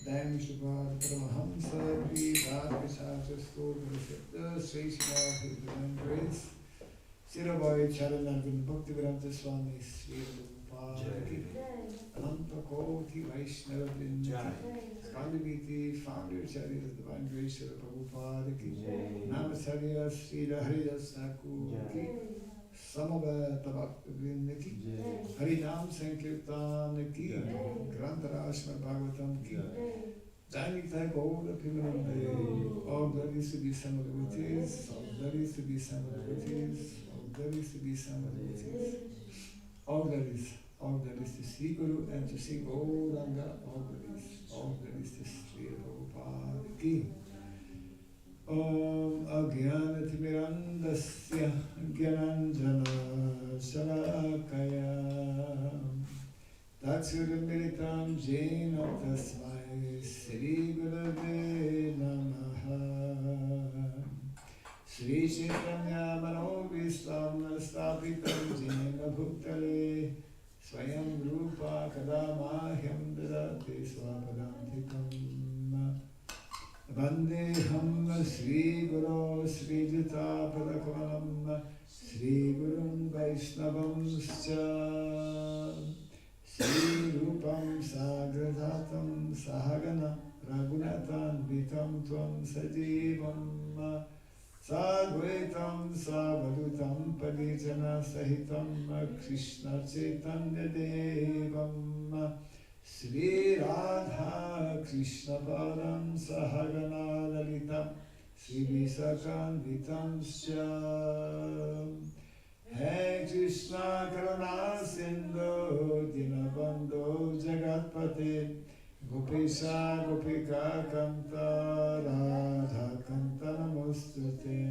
Dam Shubhad Paramahamsa Bhakti Sri Shimad His Divine Grace Sirabai Charanarvind Bhakti Vedanta Swami Sri Prabhupada Ki Ananta Koti Vaishnava Vrinda Skandaviti Founder Charya Divine Grace Sri Prabhupada Ki Namacharya Sri Haridas Thakur Ki Samaveta Bhakti Vrinda Ki Harinam Sankirtan Ki Grantaraj Bhagavatam Ki Janita Gaura Pimanande, all glories to be some of the devotees, all glories to be some of the devotees, all glories to be some of the devotees, all glories to Sri Guru and to Sri Gauranga, all glories to Sri Prabhupada Ki. Om Agyanatimirandasya Gyananjana Shalakaya Tatsuramiritam Jena Tasmai Sri Gurave Namaha Sri Chaitanya Manovistam Stapitam Jena Bhuktale Swayam Rupa Kadamahyam Dadati Swapadantikam Vandeham Sri Guru Sri Jita Padakamanam Sri Gurun Vaishnavam Scha Sri Rupam Sagradatam Sahagana Raghunatan Vitam Tvam Sajivam Sadvaitam Savadutam Padijana Sahitam Krishna Chaitanya Devam Sri Radha Krishna Padam Sahagana Lalitam Sri Visakan Vitam Scha Hey Krishna Karuna Sindhu Dinabandhu Jagatpate Gopesha Gopika Kanta Radha Kanta Namostute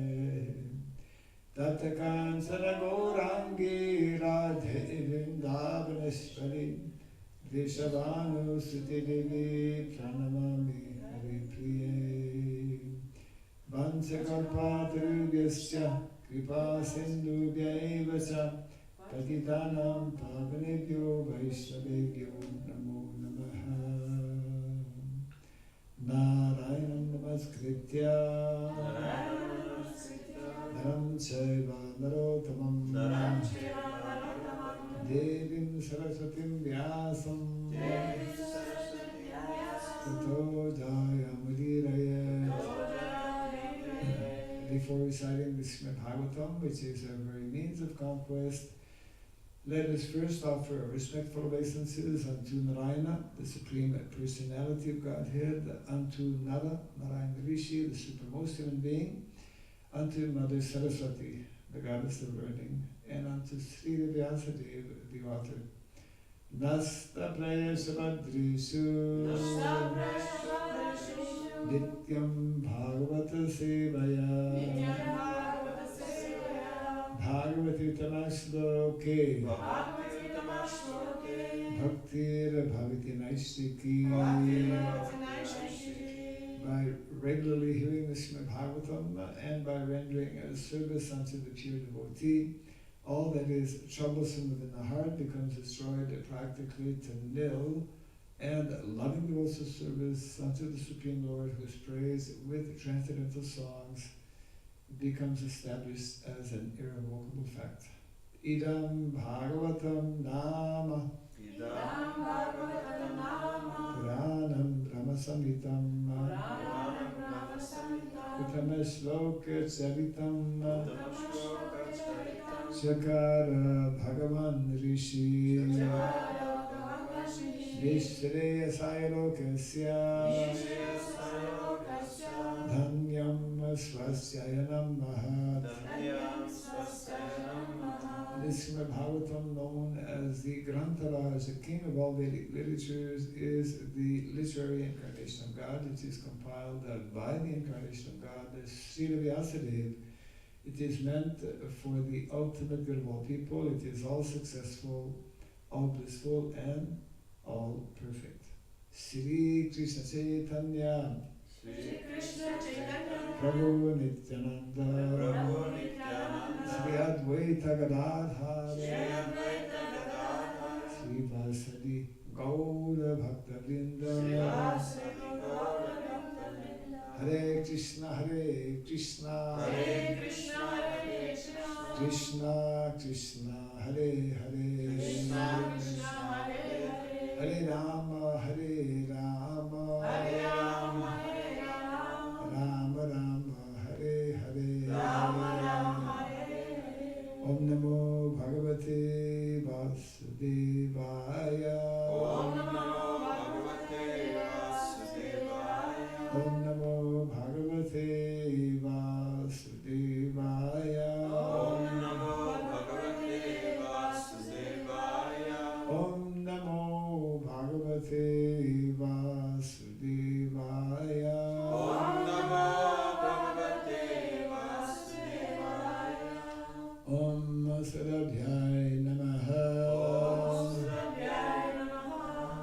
Tatakansana Gaurangi Radhe Vrindavaneshwari Vrishabhanu Suti Devi Pranamami Hari Priye Vanchakalpatarubhyascha Kripa Sindhubhyaiva cha Patitanam Pavanebhyo Vaishnavebhyo Namo Namaha Narayanam Namaskritya Naram Chaiva Narottamam Devim Saraswatim Vyasam Tato Jayamudiraya. Before reciting the Srimad Bhagavatam, which is our very means of conquest, let us first offer respectful obeisances unto Narayana, the Supreme Personality of Godhead, unto Nara, Narayana Rishi, the Supermost Human Being, unto Mother Saraswati, the Goddess of Learning, and unto Sri Vyasadeva, the author. Nasta Praya Sabadrishu Nityam Bhagavata Sevaya Bhagavati Tamashloke Bhaktir Bhavati Naistiki. By regularly hearing the Srimad Bhagavatam and by rendering a service unto the pure devotee, all that is troublesome within the heart becomes destroyed practically to nil, and loving devotional service unto the Supreme Lord, who is praised with transcendental songs, becomes established as an irrevocable fact. Idam Bhagavatam Nama Puranam Brahmasamhitam Utamashloka Charitam Chakara Bhagavan Rishi Vishreya Lokasya Dhanyam Swasyayanam Mahat. This Srimad Bhagavatam, known as the Grantaraj, the king of all Vedic literatures, is the literary incarnation of God. It is compiled by the incarnation of God, the Sri Vyasadeva. It is meant for the ultimate good of all people. It is all successful, all blissful, and all perfect. Sri Krishna Chaitanya Prabhu Nityananda Sri Advaita Gadadhara Sri Vasadi Gaura Bhakta Vrinda. Hare Krishna, Hare Krishna, Krishna Krishna, Hare Hare, Hare Rama, Hare Rama, Rama Rama, Hare Hare. Om Namo Bhagavate Vasudevaya. Om Namo Bhagavate Vasudevaya. Om Namo Bhagavate Vasudevaya. Om Sarabhyay Namaha.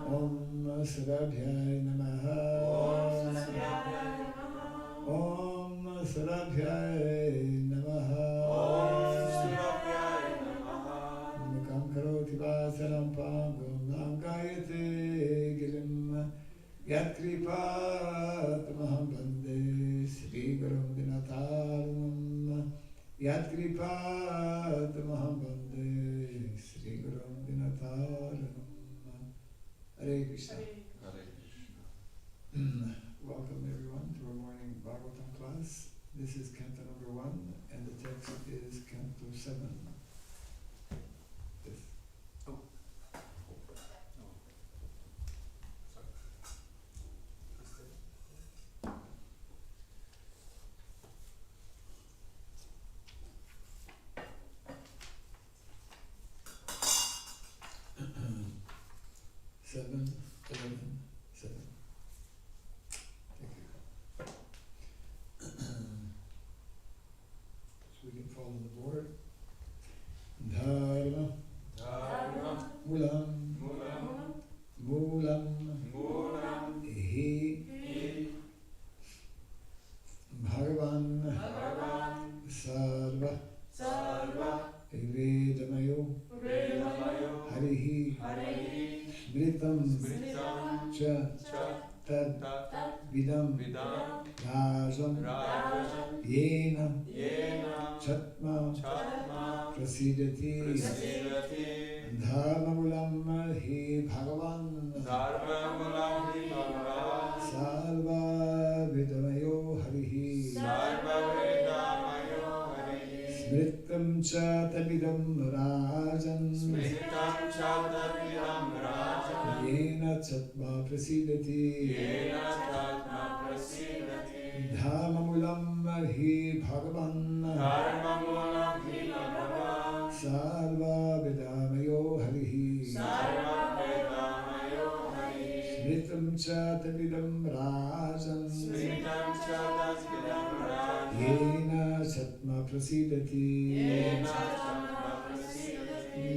Om Sarabhyay Namaha. Om Sarabhyay Namaha. Mukam karoti vasaram pangam namgayate girim yatkripatamaham bande Sri Gurum Dinataranam. Yatkripatamaham bande Sri Gurum Dinataranam. Hare Krishna. Hare Krishna. Welcome everyone to our morning Bhagavatam class. This is Canto number 1 and the text is Canto 7. Yes. Oh. Seven, 11, 7. Thank you. So we can follow the board. Dharma, Mulam, Mulam, Hi, Bhagavan, Sarva, Vedamayo, Harihi, Smritam, Cha, Tad, Vidam, Rajam, Yena, Chatma, Prasidati, Dharmamulam Hi Bhagavan, Sarva Vidamayo Harihi, Smritam Cha Tabidam Rajan, Yena Chatma Prasidati, Dharmamulam Hi Bhagavan, Sarva Vidamayo Harihi, Smritam Cha Tabidam Rajan, Yena Chatma Prasidati,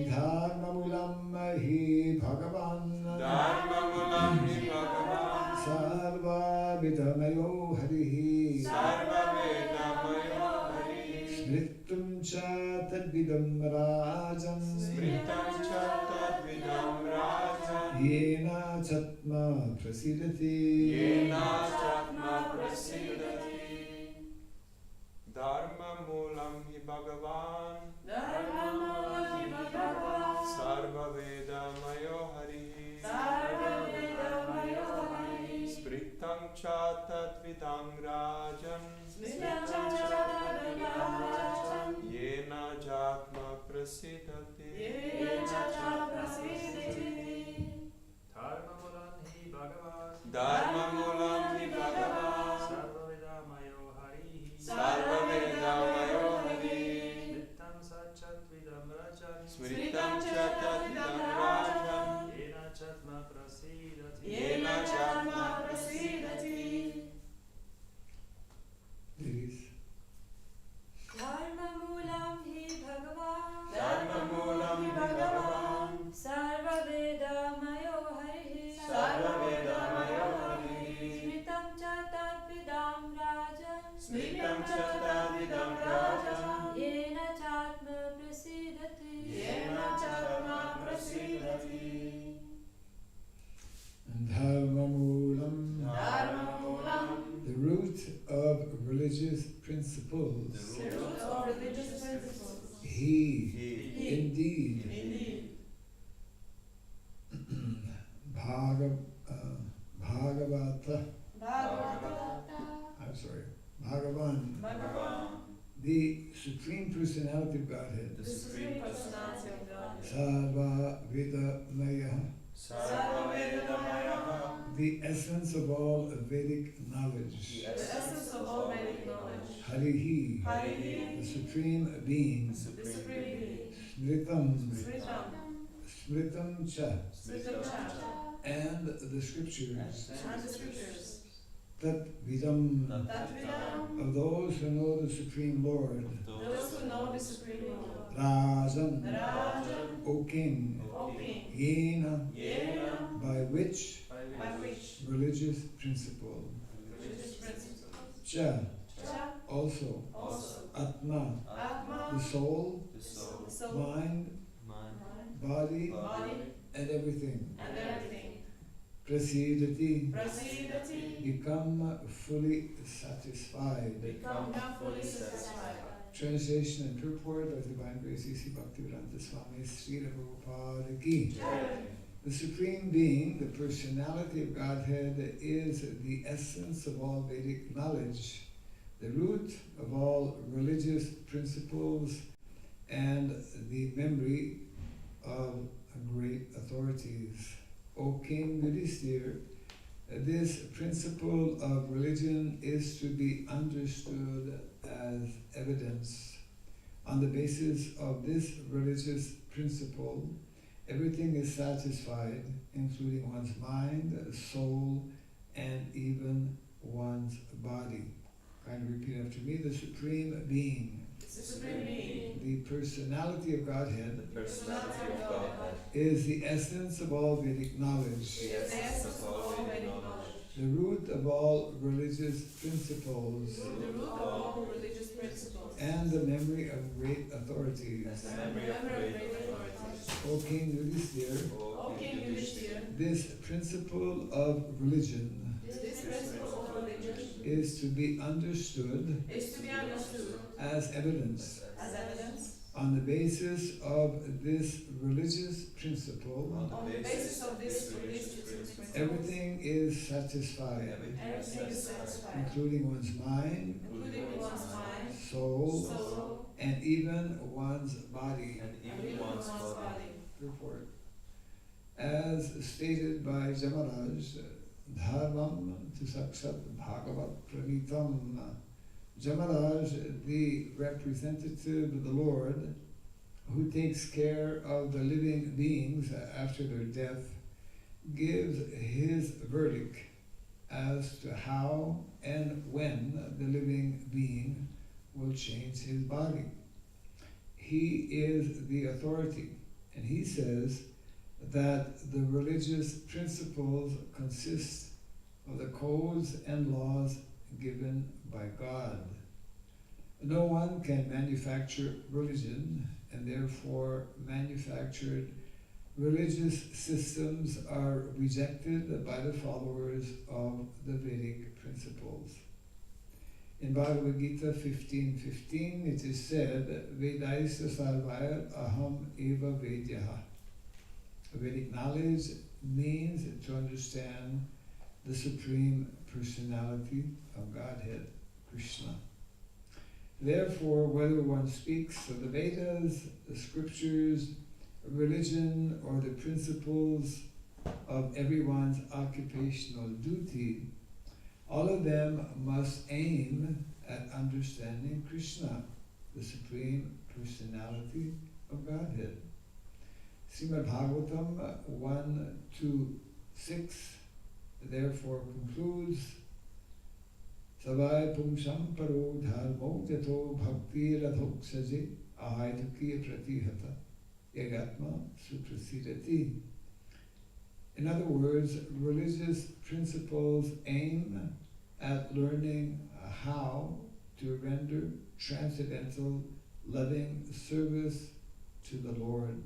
Dharmamulam Hi Bhagavan, Sarva Vidamayo Harihi, Smritam Cha Tadvidam Rajan, Yena Chatma Prasidati, Dharma Mulam Hi Bhagavan, Sarva Vedamayo Harihi, Smritam Cha Tadvidam Rajan, Yena Jatma Prasidati. Dharma Mulam Hi Bhagavan, Sarva Vedamayo Harihi, Smritam Cha Tadvidam Rajan, Yena Jatma Prasidati. Ladies. Dharma Mulam Hi Bhagavan, Dharma Mulam religious principles. The root of religious principles. He indeed Bhagavata, I'm sorry, Bhagavan, the Supreme Personality of Godhead, The Supreme Personality of Godhead. Sarva Vedamaya, the essence of all Vedic knowledge, The essence of all Vedic knowledge. Harihi, Harihi, the Supreme Being, the Supreme Being. Smritam, Smritam, Smritam Cha, Smritam Cha, and the Scriptures, and the Scriptures. Tat Vidam, Tatvidam, of those who know the Supreme Lord, those who know the Supreme Lord. Rajan, Rajan, O King, O King, Yena, Yena, by which by which religious principle, religious principles. Cha, Cha, also, also, Atma, Atma, the soul, the soul, mind, mind, body, body, and everything, and everything. Prasidati, Prasidati, become fully satisfied. become fully satisfied. Translation and purport of Divine Grace C. Bhakti Swami Sri Raghava Ki. The Supreme Being, the Personality of Godhead, is the essence of all Vedic knowledge, the root of all religious principles, and the memory of great authorities. O King Yudhisthira, this principle of religion is to be understood as evidence. On the basis of this religious principle, everything is satisfied, including one's mind, soul, and even one's body. Kindly repeat after me. The Supreme Being, The Supreme Being, the Personality of Godhead, the Personality of Godhead, is the essence of all Vedic knowledge, the essence of all Vedic knowledge, the root of all religious principles, the root of all religious principles, and the memory of great authorities. the memory of great authorities. O King Yudhisthira, O King Yudhisthira, this principle of religion this principle of religion is to be understood is to be understood as evidence. as evidence. On the basis of this religious principle, On the basis of this religious principle, everything is satisfied, everything is satisfied, including one's mind, including one's mind, soul, soul, and even one's body. and even one's body. Report. As stated by Jamaraj, Dharmam to Sakshat Bhagavat Pranitam. Jamaraj, the representative of the Lord, who takes care of the living beings after their death, gives his verdict as to how and when the living being will change his body. He is the authority, and he says that the religious principles consist of the codes and laws given by God. No one can manufacture religion, and therefore manufactured religious systems are rejected by the followers of the Vedic principles. In Bhagavad Gita 15:15, it is said, Vedaisa sarvaya aham eva vedyaha. Vedic knowledge means to understand the Supreme Personality of Godhead, Krishna. Therefore, whether one speaks of the Vedas, the scriptures, religion, or the principles of everyone's occupational duty, all of them must aim at understanding Krishna, the Supreme Personality of Godhead. Srimad Bhagavatam 1-6 therefore concludes, Savai pumsam paro dharmo jato bhakti radhoksaje ahaidukiya pratihata yagatma suprasidati. In other words, religious principles aim at learning how to render transcendental loving service to the Lord.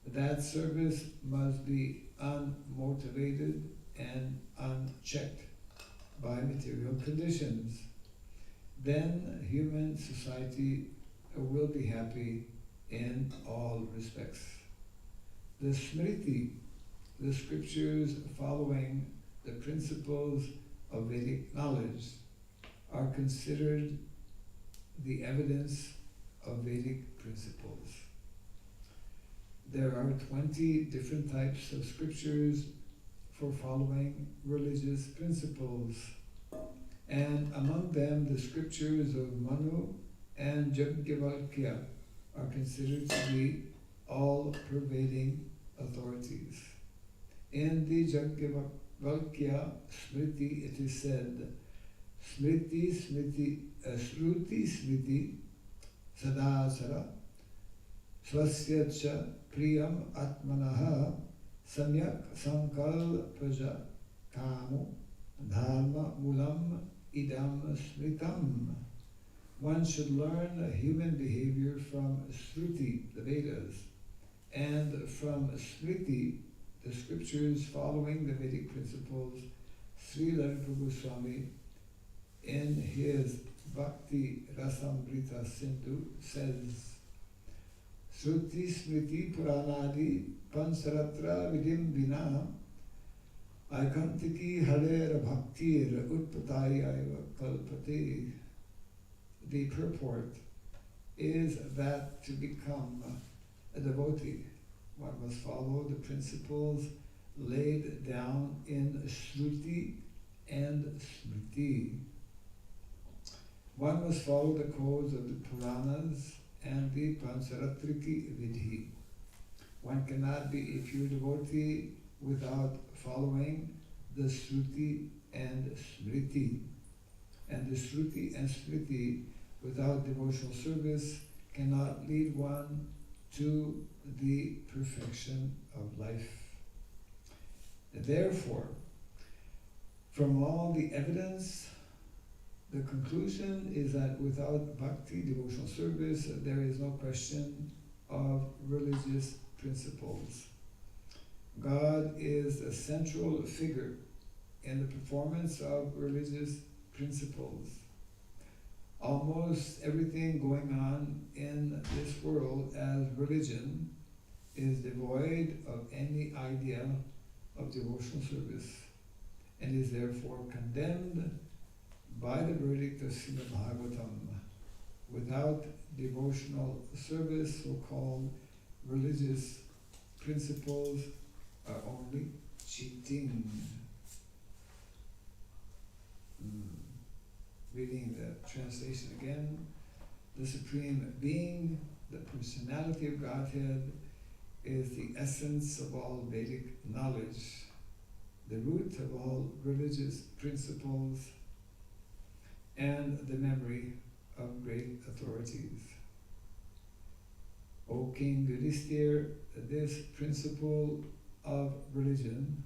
That service must be unmotivated and unchecked by material conditions. then human society will be happy in all respects. The Smriti, the scriptures following the principles of Vedic knowledge, are considered the evidence of Vedic principles. There are 20 different types of scriptures for following religious principles, and among them the scriptures of Manu and Yajnavalkya are considered to be all-pervading authorities. In the Yajnavalkya Smriti it is said, Shruti Smriti Sadasara Swasya Cha Priyam Atmanaha Samyak Sankalpaja Kamo Dharma Mulam Idam Smritam. One should learn human behavior from Shruti, the Vedas, and from Smriti, the scriptures following the Vedic principles. Srila Swami, in his Bhakti Rasamrita Sindhu, says, Shruti Smriti Puranadi Pansaratra Vidim Vina Aikantiki Harer Bhaktir Utpatayaiva Kalpate. The purport is that to become a devotee, one must follow the principles laid down in Shruti and Smriti. One must follow the codes of the Puranas and the Pansaratriki Vidhi. One cannot be a pure devotee without following the Shruti and Smriti. And the Shruti and Smriti without devotional service cannot lead one to the perfection of life. Therefore, from all the evidence, the conclusion is that without bhakti, devotional service, there is no question of religious principles. God is the central figure in the performance of religious principles. Almost everything going on in this world as religion is devoid of any idea of devotional service and is therefore condemned by the verdict of Srimad Bhagavatam. Without devotional service, so-called religious principles are only cheating. Reading the translation again. The Supreme Being, the personality of Godhead, is the essence of all Vedic knowledge, the root of all religious principles, and the memory of great authorities. O King Yudhisthira, this principle of religion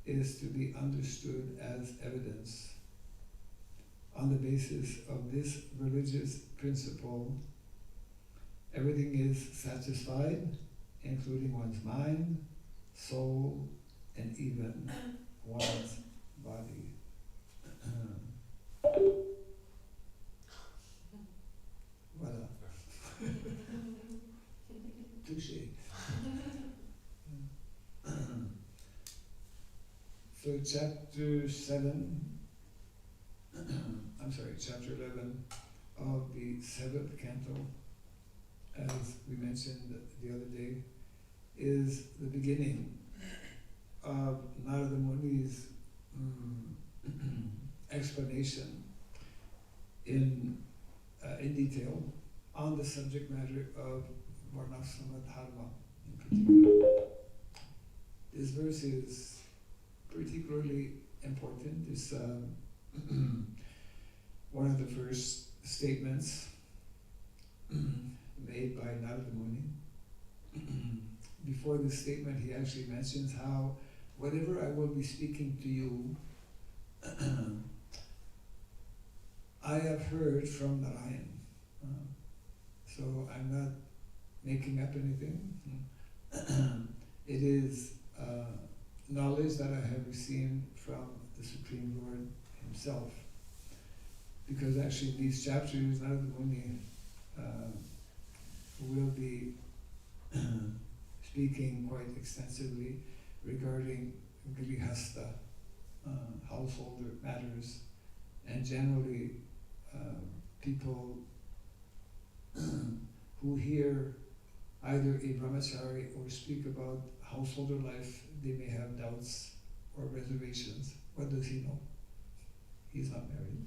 is to be understood as evidence. On the basis of this religious principle, everything is satisfied, including one's mind, soul, and even one's body. Voilà. Touché. So chapter 11 of the 7th canto, as we mentioned the other day, is the beginning of Narada Muni's explanation in detail on the subject matter of Varnashrama Dharma in particular. This verse is particularly important. It's one of the first statements made by Narada Muni. Before this statement, he actually mentions how whatever I will be speaking to you, I have heard from Narayan. So I'm not making up anything. It is knowledge that I have received from the Supreme Lord Himself. because actually in these chapters, Narada Muni will be speaking quite extensively regarding grihastha, householder matters, and generally people who hear either a brahmachari or speak about householder life, they may have doubts or reservations. What does he know? He's not married.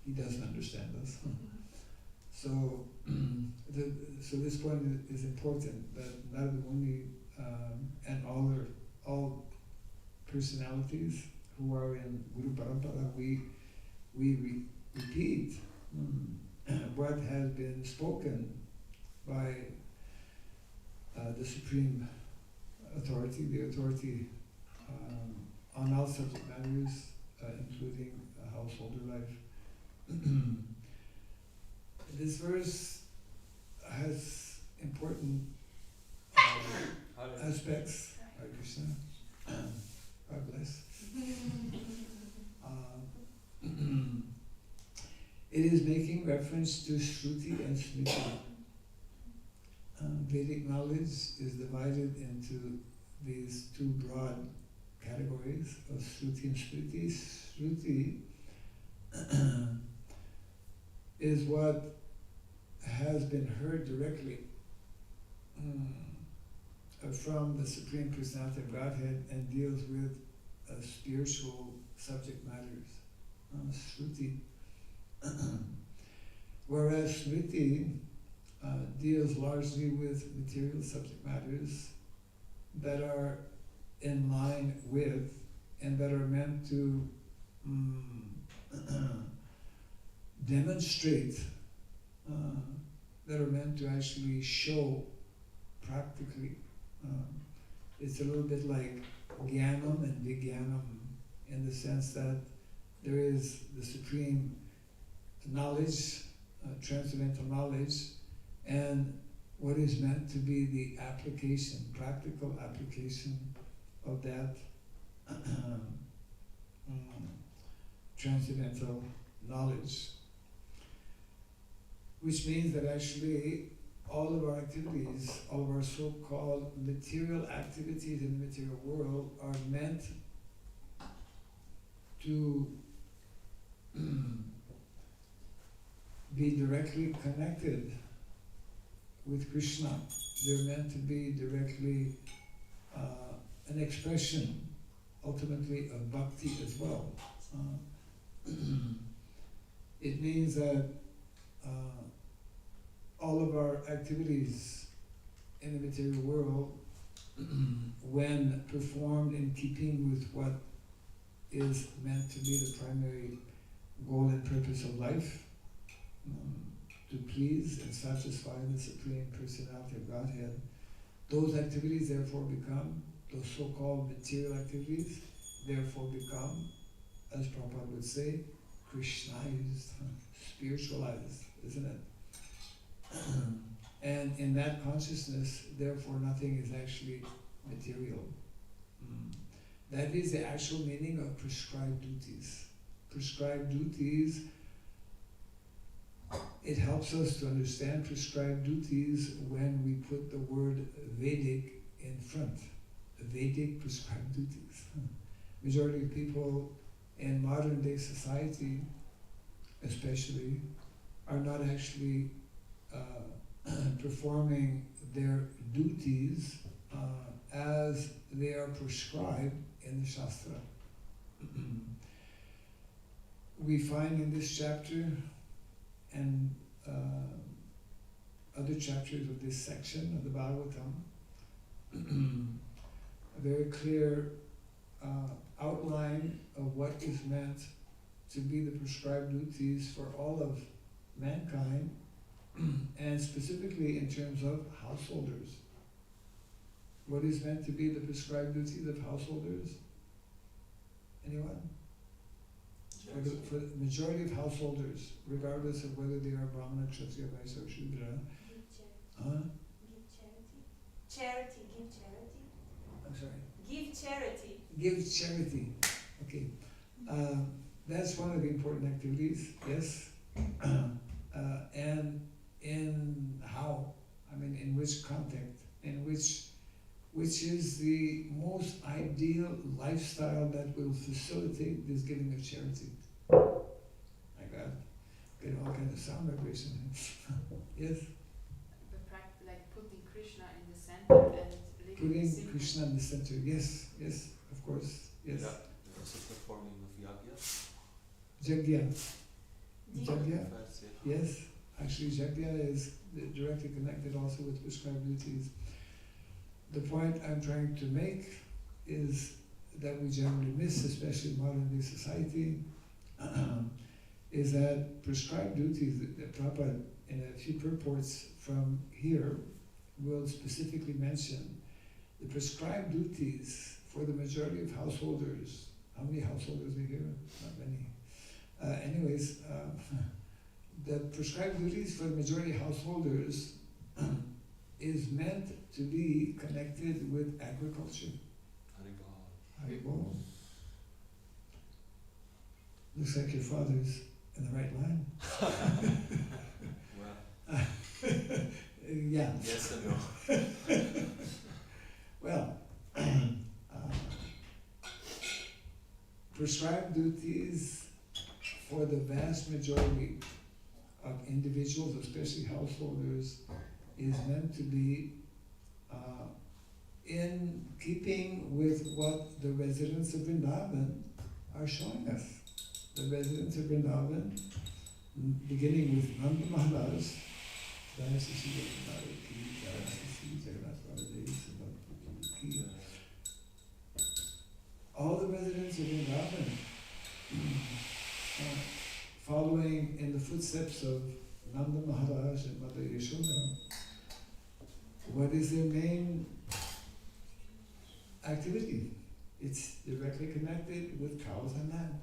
He doesn't understand us. So, so this point is important, that Narada Muni and all personalities who are in Guru Parampara, we repeat what has been spoken by the Supreme Authority, the authority on all subject matters, including householder life. This verse has important aspects. Hare Krishna. God bless. It is making reference to Shruti and Smriti. Vedic knowledge is divided into these two broad categories of Shruti and Smriti. Shruti is what has been heard directly from the Supreme Personality of Godhead and deals with spiritual subject matters. Shruti. Whereas Smriti deals largely with material subject matters that are in line with and that are meant to demonstrate, that are meant to actually show practically. It's a little bit like Jnanam and Vijnanam in the sense that there is the supreme knowledge, transcendental knowledge, and what is meant to be the application, practical application of that transcendental knowledge. Which means that actually all of our activities, all of our so-called material activities in the material world are meant to be directly connected with Krishna. They're meant to be directly an expression, ultimately, of bhakti as well. It means that all of our activities in the material world, when performed in keeping with what is meant to be the primary goal and purpose of life, to please and satisfy the Supreme Personality of Godhead, those activities therefore become, those so-called material activities, therefore become, as Prabhupada would say, Krishnized, spiritualized, isn't it? And in that consciousness, therefore nothing is actually material. That is the actual meaning of prescribed duties. Prescribed duties, it helps us to understand prescribed duties when we put the word Vedic in front. Vedic prescribed duties. Majority of people in modern day society, especially, are not actually performing their duties as they are prescribed in the Shastra. We find in this chapter and other chapters of this section of the Bhagavatam a very clear outline of what is meant to be the prescribed duties for all of mankind, and specifically in terms of householders. What is meant to be the prescribed duties of householders? Anyone? For the majority of householders, regardless of whether they are Brahmana, Kshatriya, Vaisya, or Shudra. Give charity. Give charity. I'm sorry? Give charity. Give charity. Okay. that's one of the important activities, yes. And in how, I mean, in which context, in which is the most ideal lifestyle that will facilitate this giving of charity. My God, get all kinds of sound vibration. Yes? Like putting Krishna in the center and living Putting simple. Krishna in the center, yes, yes, of course, yes. Yeah, also performing of yagya. Jagya. Deep. Jagya, Fast, yes. Actually, Jagya is directly connected also with prescribed duties. The point I'm trying to make is that we generally miss, especially in modern day society, is that prescribed duties, the Prabhupada in a few purports from here will specifically mention the prescribed duties for the majority of householders. How many householders are here? Not many. The prescribed duties for the majority of householders is meant to be connected with agriculture. Haribol. Looks like your father's in the right line. Well, Yeah. yes and no. Well, prescribed duties for the vast majority of individuals, especially householders, is meant to be in keeping with what the residents of Vrindavan are showing us. The residents of Vrindavan, beginning with Nanda Maharaj, all the residents of Vrindavan, following in the footsteps of Nanda Maharaj and Mother Yashoda, what is their main activity? It's directly connected with cows and land.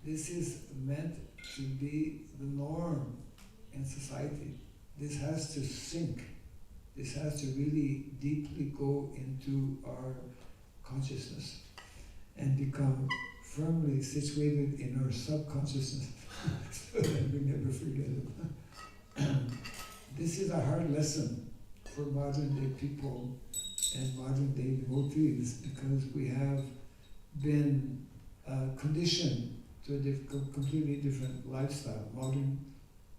This is meant to be the norm in society. This has to sink. This has to really deeply go into our consciousness and become firmly situated in our subconsciousness so that we never forget it. This is a hard lesson for modern day people and modern day devotees because we have been conditioned to a completely different lifestyle, modern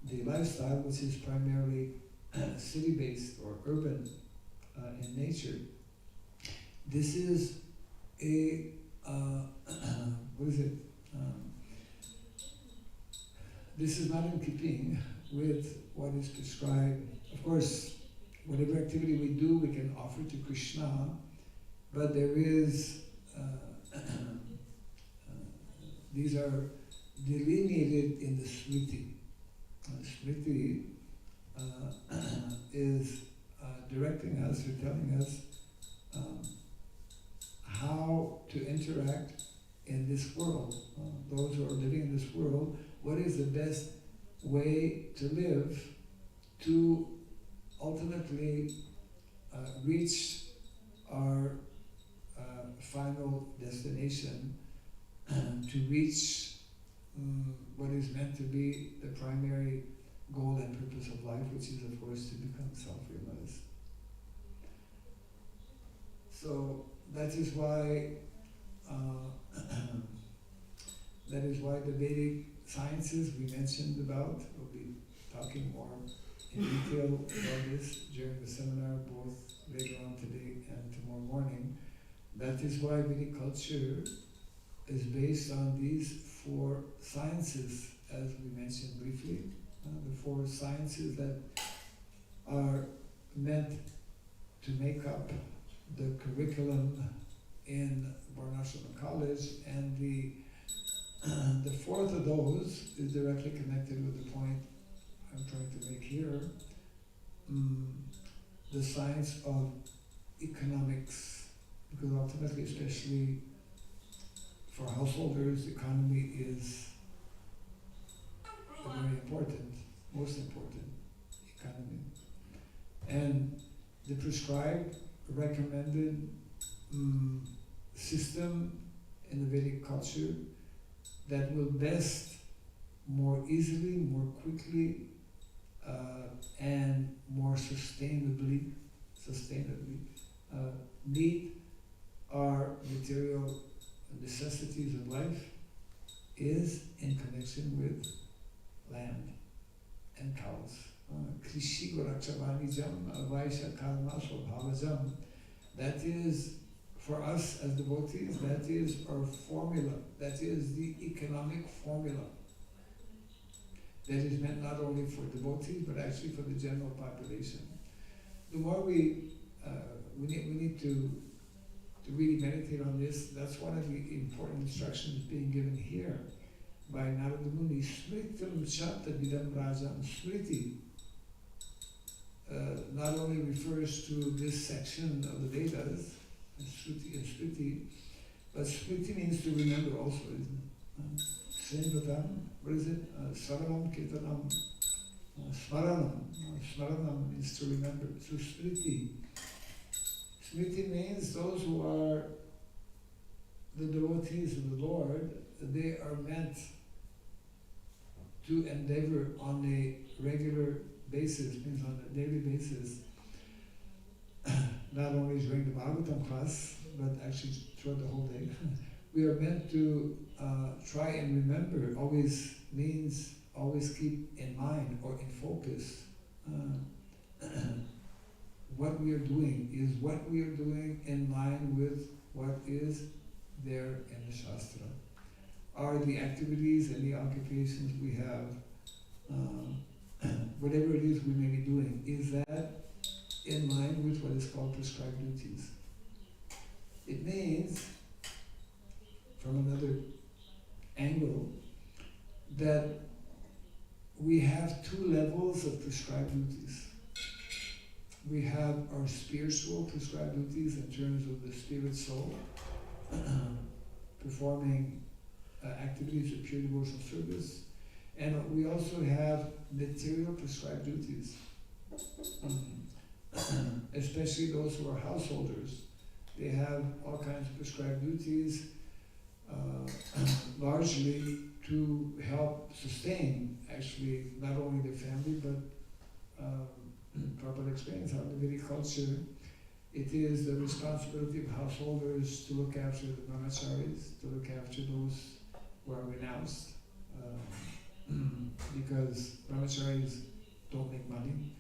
day lifestyle, which is primarily city-based or urban in nature. This is a this is not in keeping with what is prescribed. Of course, whatever activity we do, we can offer to Krishna, but there is these are delineated in the Smriti. Smriti is directing us or telling us how to interact in this world. Those who are living in this world, what is the best way to live to ultimately reach our final destination, to reach what is meant to be the primary goal and purpose of life, which is, of course, to become self-realized. So that is why the Vedic sciences we mentioned about, we'll be talking more in detail about this during the seminar, both later on today and tomorrow morning. That is why Vedic culture is based on these four sciences, as we mentioned briefly. The four sciences that are meant to make up the curriculum in Varnashrama College, and the fourth of those is directly connected with the point I'm trying to make here, the science of economics, because ultimately, especially for householders, economy is very important, most important, economy. And the prescribed, recommended system in the Vedic culture that will best, more easily, more quickly, and more sustainably meet our material necessities of life is in connection with land and cows. Krishi Gorakchavanijam Vaisha Karma Swabhavajam. That is, for us as devotees, that is our formula. That is the economic formula. That is meant not only for devotees, but actually for the general population. The more we need to really meditate on this. That's one of the important instructions being given here by Narada Muni. Smritam Chatta Vidam Rajam. Smriti not only refers to this section of the Vedas, Shruti and Smriti, but Smriti means to remember also, isn't it? Srimvatam, what is it? Saranam Kirtanam. Smaranam. Smaranam means to remember. So Smriti. Smriti means those who are the devotees of the Lord, they are meant to endeavor on a regular basis, means on a daily basis, not only during the Bhagavatam class, but actually throughout the whole day. We are meant to try and remember, always means always keep in mind or in focus what we are doing. Is what we are doing in line with what is there in the Shastra? Are the activities and the occupations we have, whatever it is we may be doing, is that in line with what is called prescribed duties? It means, from another angle, that we have two levels of prescribed duties. We have our spiritual prescribed duties in terms of the spirit soul, performing activities of pure devotional service, and we also have material prescribed duties, especially those who are householders. They have all kinds of prescribed duties, largely to help sustain, actually, not only their family, but Prabhupada explains how in the Vedic culture, it is the responsibility of householders to look after the brahmacharis, to look after those who are renounced, because brahmacharis don't make money.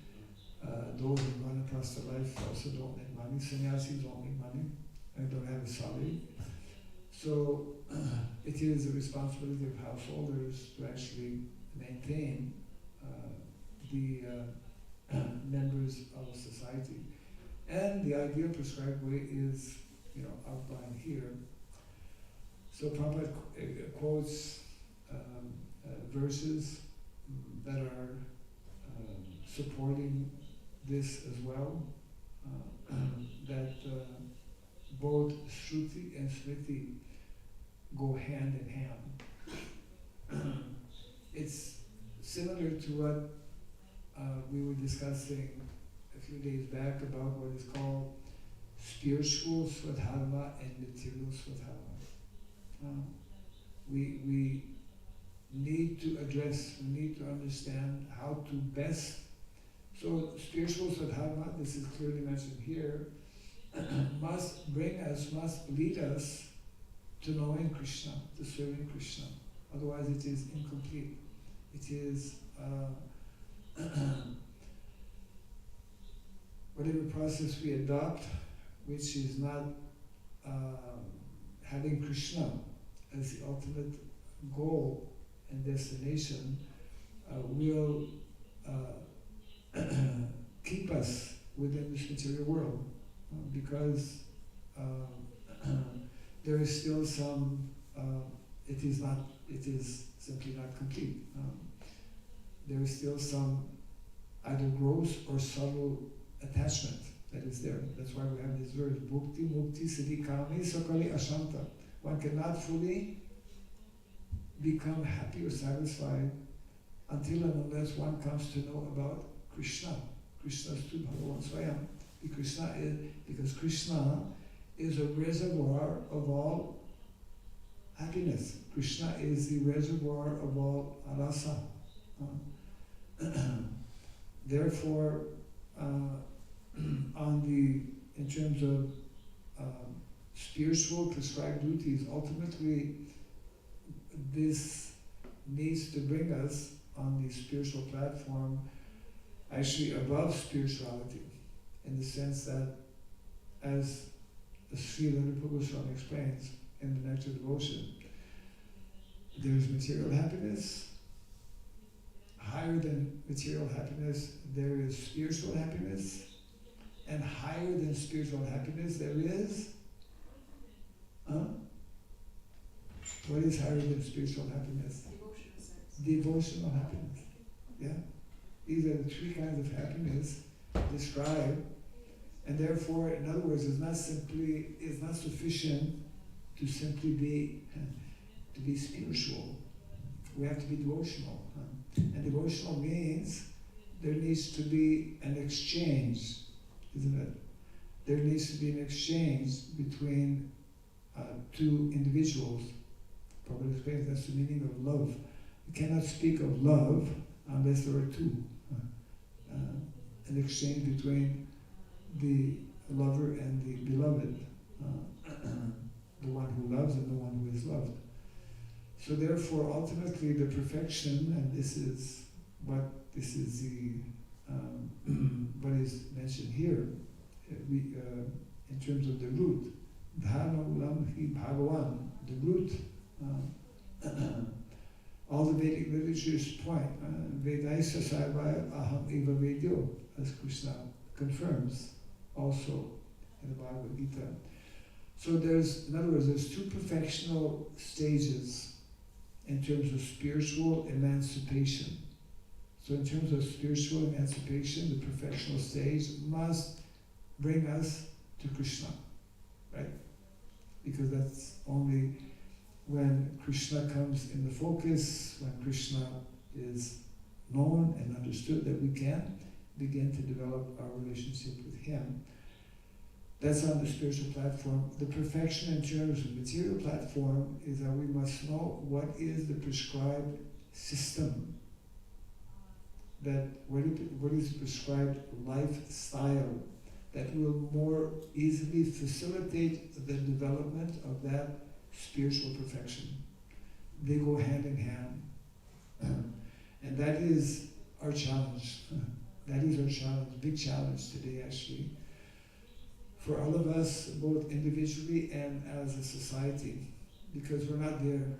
Those who run across the life also don't make money. Sannyasis don't make money and don't have a salary. So it is the responsibility of householders to actually maintain the members of society. And the ideal prescribed way is, outlined here. So Prabhupada quotes verses that are supporting this as well, that both Shruti and Smriti go hand in hand. It's similar to what we were discussing a few days back about what is called spiritual swadharma and material swadharma. We need to address, we need to understand how to best. So spiritual swadharma, this is clearly mentioned here, must lead us to knowing Krishna, to serving Krishna. Otherwise it is incomplete. It is whatever process we adopt, which is not having Krishna as the ultimate goal and destination, will keep us within this material world, because there is still some, it is simply not complete. There is still some either gross or subtle attachment that is there. That's why we have this verse, Bhakti, Mukti, Siddhi, Kami, Sakali, Ashanta. One cannot fully become happy or satisfied until and unless one comes to know about Krishna. Krishna is Bhagavan Swayam. Because Krishna is a reservoir of all happiness. Krishna is the reservoir of all rasa. Therefore, in terms of spiritual prescribed duties, ultimately this needs to bring us on the spiritual platform actually above spirituality, in the sense that, as Srila Rupa Goswami explains in the Nectar Devotion, there is material happiness. Higher than material happiness, there is spiritual happiness. And higher than spiritual happiness, there is... What is higher than spiritual happiness? Devotional happiness. Yeah? These are the three kinds of happiness described. And therefore, in other words, it's not sufficient to simply be spiritual. We have to be devotional. And devotional means there needs to be an exchange, isn't it? There needs to be an exchange between two individuals. Prabhupada explains that's the meaning of love. You cannot speak of love unless there are two. An exchange between the lover and the beloved, the one who loves and the one who is loved. So therefore, ultimately, the perfection, and this is what is mentioned here, in terms of the root, Dharma Ulam Hi Bhagavan, the root. All the Vedic literatures point, Vedaisa Sarvaya Aham Eva Vedyo, as Krishna confirms also in the Bhagavad Gita. So in other words, there's two perfectional stages in terms of spiritual emancipation. So in terms of spiritual emancipation, the perfectional stage must bring us to Krishna, right? Because that's only when Krishna comes in the focus, when Krishna is known and understood, that we can begin to develop our relationship with Him. That's on the spiritual platform. The perfection in terms of material platform is that we must know what is the prescribed system, what is the prescribed lifestyle that will more easily facilitate the development of that spiritual perfection. They go hand in hand. And that is our challenge. That is our challenge, big challenge today actually, for all of us, both individually and as a society, because we're not there.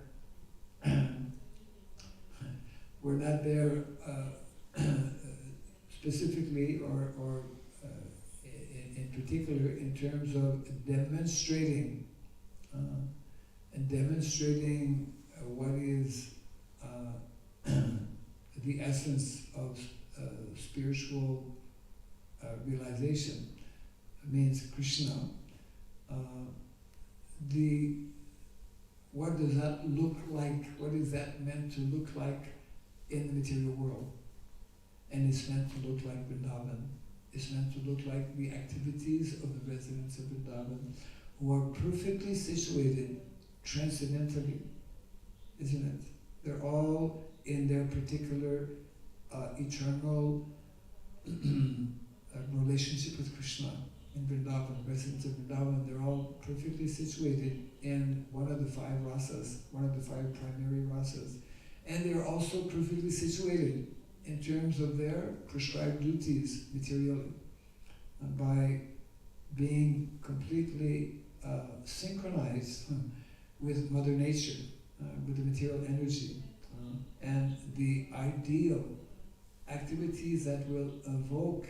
We're not there specifically or in particular in terms of demonstrating what is the essence of spiritual realization. It means Krishna. What does that look like? What is that meant to look like in the material world? And it's meant to look like Vrindavan. It's meant to look like the activities of the residents of Vrindavan, who are perfectly situated transcendentally, isn't it? They're all in their particular eternal relationship with Krishna in Vrindavan. Residents of Vrindavan, they're all perfectly situated in one of the five rasas, one of the five primary rasas. And they're also perfectly situated in terms of their prescribed duties materially, by being completely synchronized with Mother Nature, with the material energy, and the ideal activities that will evoke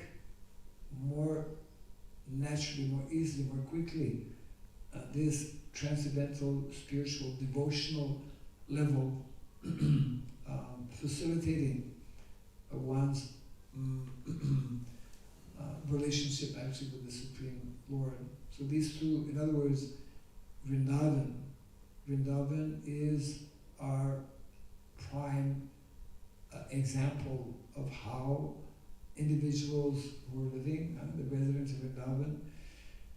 more naturally, more easily, more quickly this transcendental, spiritual, devotional level, facilitating one's relationship actually with the Supreme Lord. So these two, in other words, Vrindavan is our prime example of how individuals who are living, the residents of Vrindavan,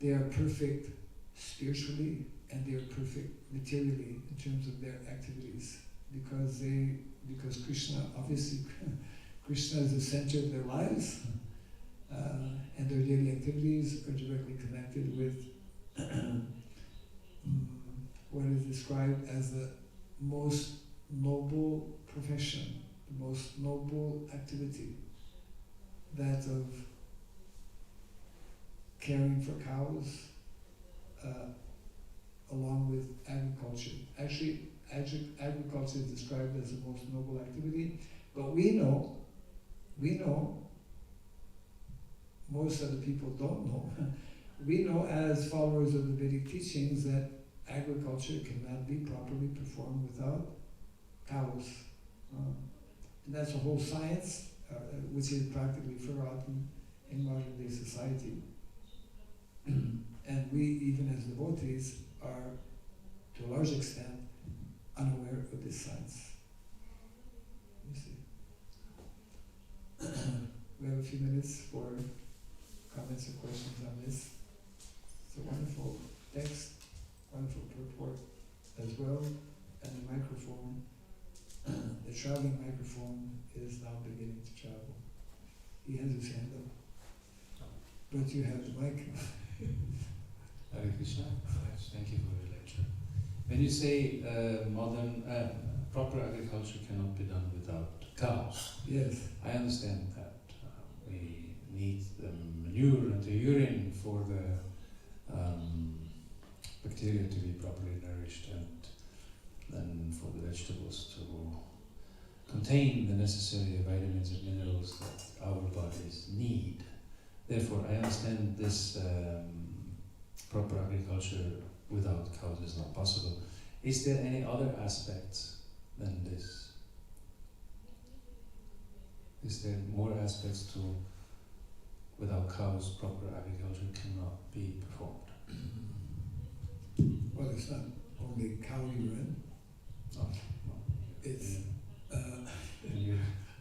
they are perfect spiritually, and they are perfect materially in terms of their activities, because Krishna, obviously Krishna is the center of their lives, and their daily activities are directly connected with what is described as the most noble profession, the most noble activity, that of caring for cows, along with agriculture. Actually, agriculture is described as the most noble activity, but we know, most of the people don't know, we know as followers of the Vedic teachings that agriculture cannot be properly performed without cows. And that's a whole science which is practically forgotten in modern day society. And we, even as devotees, are to a large extent unaware of this science. You see. We have a few minutes for comments or questions on this. It's a wonderful text, wonderful purport as well, and the microphone, the traveling microphone is now beginning to travel. He has his hand up, but you have the mic. Hare Krishna. Thank you for your lecture. When you say modern, proper agriculture cannot be done without cows, Yes. I understand that. We need the manure and the urine for the bacteria to be properly nourished, and then for the vegetables to contain the necessary vitamins and minerals that our bodies need. Therefore, I understand this proper agriculture without cows is not possible. Is there any other aspects than this? Is there more aspects to without cows proper agriculture cannot be performed? Well, it's not only cow urine. Oh, It's, yeah.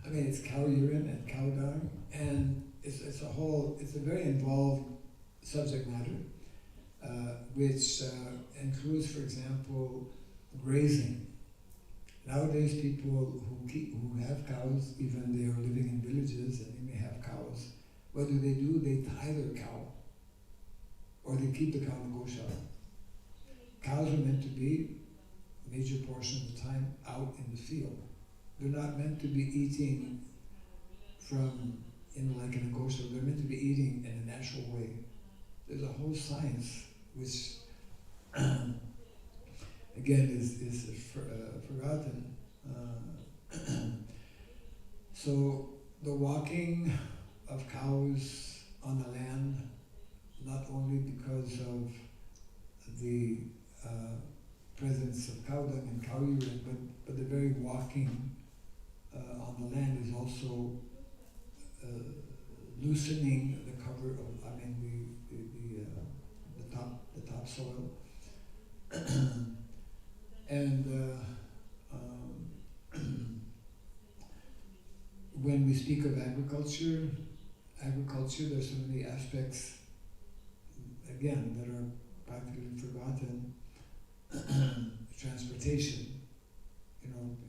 I mean, it's cow urine and cow dung, and it's a very involved subject matter, which includes, for example, grazing. Nowadays, people who have cows, even they are living in villages and they may have cows, what do? They tie their cow, or they keep the cow in the goshala. Cows are meant to be a major portion of the time out in the field. They're not meant to be eating like in a goshala. They're meant to be eating in a natural way. There's a whole science which, again, is forgotten. So the walking of cows on the land, not only because of the presence of cow dung and cow urine, but the very walking on the land is also loosening the cover of, the topsoil, and when we speak of agriculture, there's so many aspects, again, that are practically forgotten. Transportation,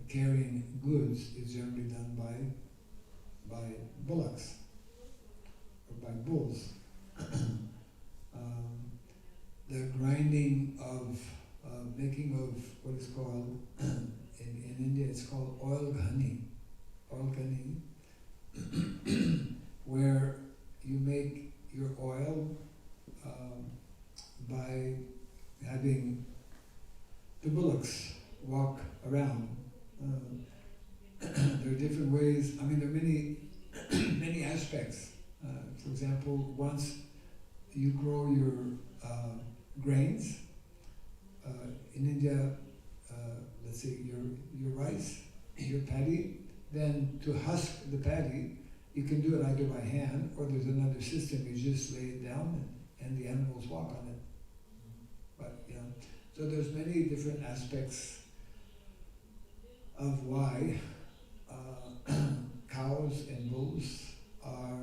carrying goods is generally done by bullocks or by bulls. The grinding of, making of what is called, in India it's called oil ghani, where you make your oil by having the bullocks walk around. There are different ways, there are many aspects. For example, once you grow your grains, in India, let's say your rice, your paddy, then to husk the paddy, you can do it either by hand or there's another system, you just lay it down and the animals walk on it. But so there's many different aspects of why cows and bulls are,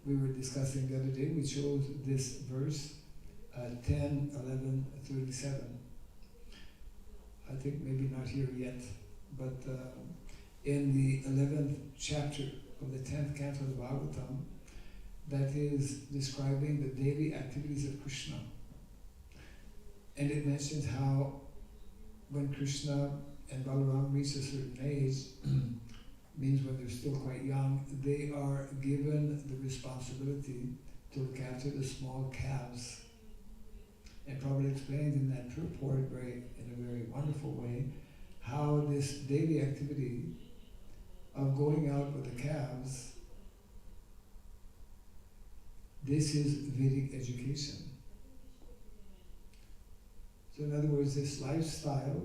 we were discussing the other day, we chose this verse 10, 11, 37. I think maybe not here yet, but in the 11th chapter of the 10th canto of the Bhagavatam, that is describing the daily activities of Krishna. And it mentions how when Krishna and Balaram reach a certain age, means when they're still quite young, they are given the responsibility to look after the small calves. And Prabhupada explains in that purport in a very wonderful way how this daily activity of going out with the calves, this is Vedic education. So in other words, this lifestyle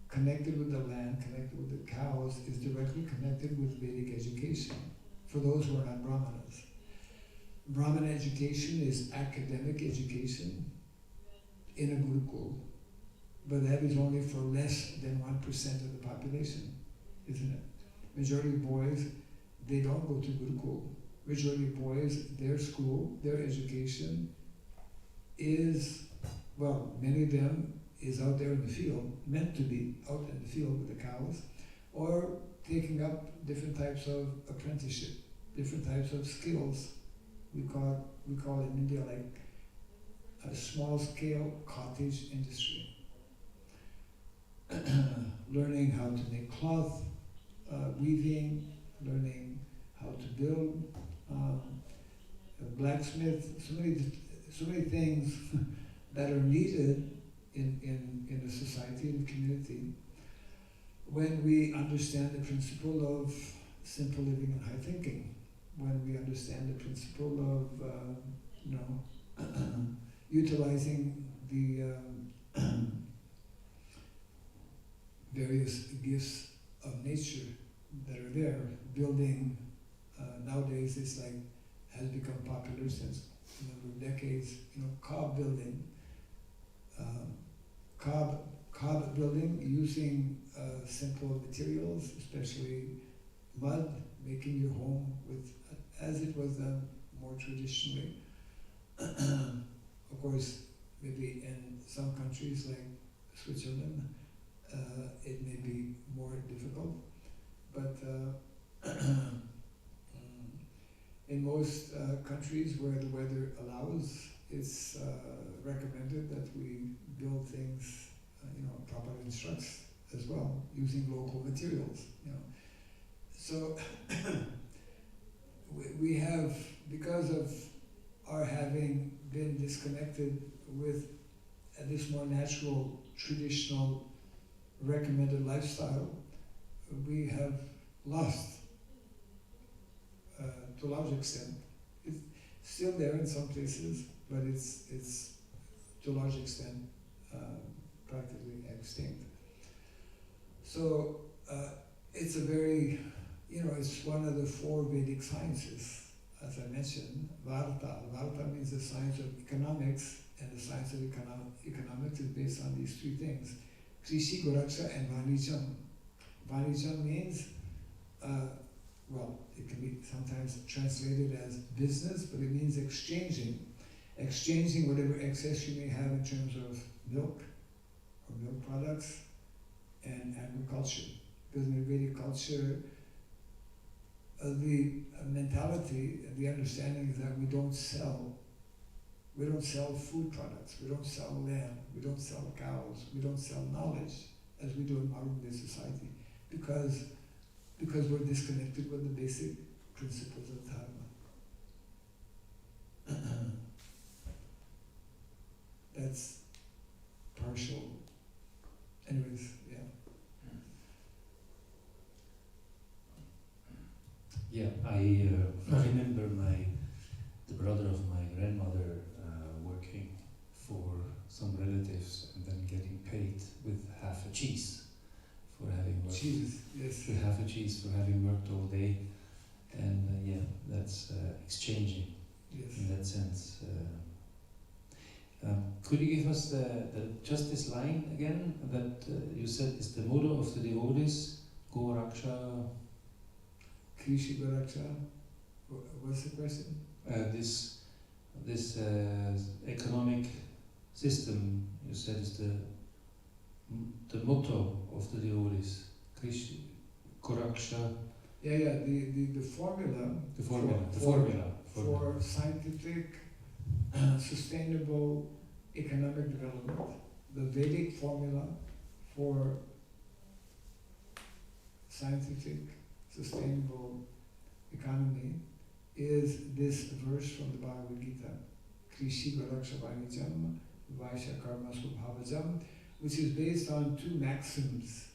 connected with the land, connected with the cows, is directly connected with Vedic education for those who are not Brahmanas. Brahmana education is academic education in a Gurukul, but that is only for less than 1% of the population, isn't it? Majority of boys, they don't go to Gurukul. Majority of boys, their school, their education is, well, many of them is out there in the field, meant to be out in the field with the cows, or taking up different types of apprenticeship, different types of skills. We call it in India like a small-scale cottage industry. Learning how to make cloth, weaving, learning how to build, blacksmith, so many things that are needed in a society, in a community, when we understand the principle of simple living and high thinking, when we understand the principle of utilizing the various gifts of nature that are there, building. Nowadays, it's like has become popular since a number of decades. Cob building. Cob building using simple materials, especially mud, making your home with, as it was done more traditionally. Of course, maybe in some countries like Switzerland, it may be more difficult, but in most countries where the weather allows, it's recommended that we build things, Prabhupada instructs as well, using local materials. So we have, because of our having been disconnected with this more natural, traditional, recommended lifestyle, we have lost to a large extent. It's still there in some places, but it's to a large extent practically extinct. So it's a very, it's one of the 4 Vedic sciences, as I mentioned. Varta. Varta means the science of economics, and the science of economics is based on these 3 things: Krishi, Goraksha, and Vanijam. Vanijam means, it can be sometimes translated as business, but it means exchanging whatever excess you may have in terms of milk or milk products and agriculture. Because in the Vedic culture, the mentality, the understanding is that we don't sell food products, we don't sell land, we don't sell cows, we don't sell knowledge as we do in modern day society, because we're disconnected with the basic principles of Dharma. That's partial. Anyways, yeah. Yeah, I remember the brother of my grandmother working for some relatives and then getting paid with half a cheese for having worked. Cheese, yes. With half a cheese for having worked all day, and that's exchanging. Yes. In that sense. Could you give us just this line again that you said is the motto of the devotees? Go Raksha. Krishi Goraksha. What's the question? This economic system, you said, is the motto of the devotees. Krishna, Koraksha. Yeah, the formula. The formula. For scientific, sustainable economic development, the Vedic formula for scientific, sustainable economy is this verse from the Bhagavad Gita, Krishi Garaksha Vainijam, Vaishya Karma Subhavajam, which is based on two maxims,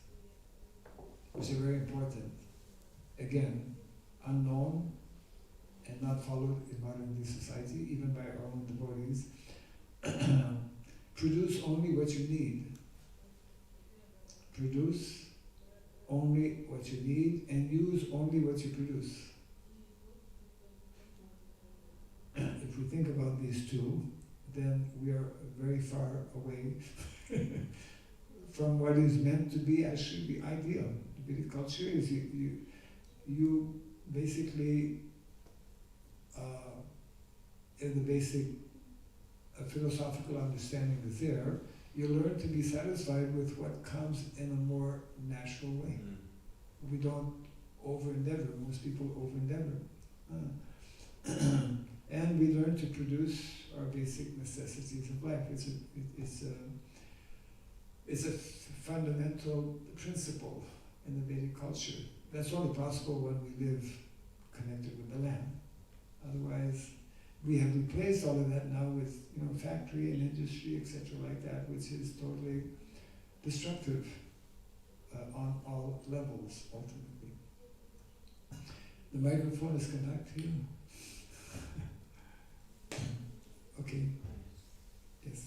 which are very important. Again, unknown and not followed in modern day society, even by our own devotees. Produce only what you need. Produce only what you need and use only what you produce. If we think about these two, then we are very far away from what is meant to be actually the ideal. The Vedic culture is you basically, in the basic philosophical understanding is there, you learn to be satisfied with what comes in a more natural way. We don't over-endeavor. Most people over-endeavor. And we learn to produce our basic necessities of life. It's a fundamental principle in the Vedic culture. That's only possible when we live connected with the land. Otherwise, we have replaced all of that now with factory and industry, etc., like that, which is totally destructive on all levels, ultimately. The microphone is coming back to you. Okay. Yes.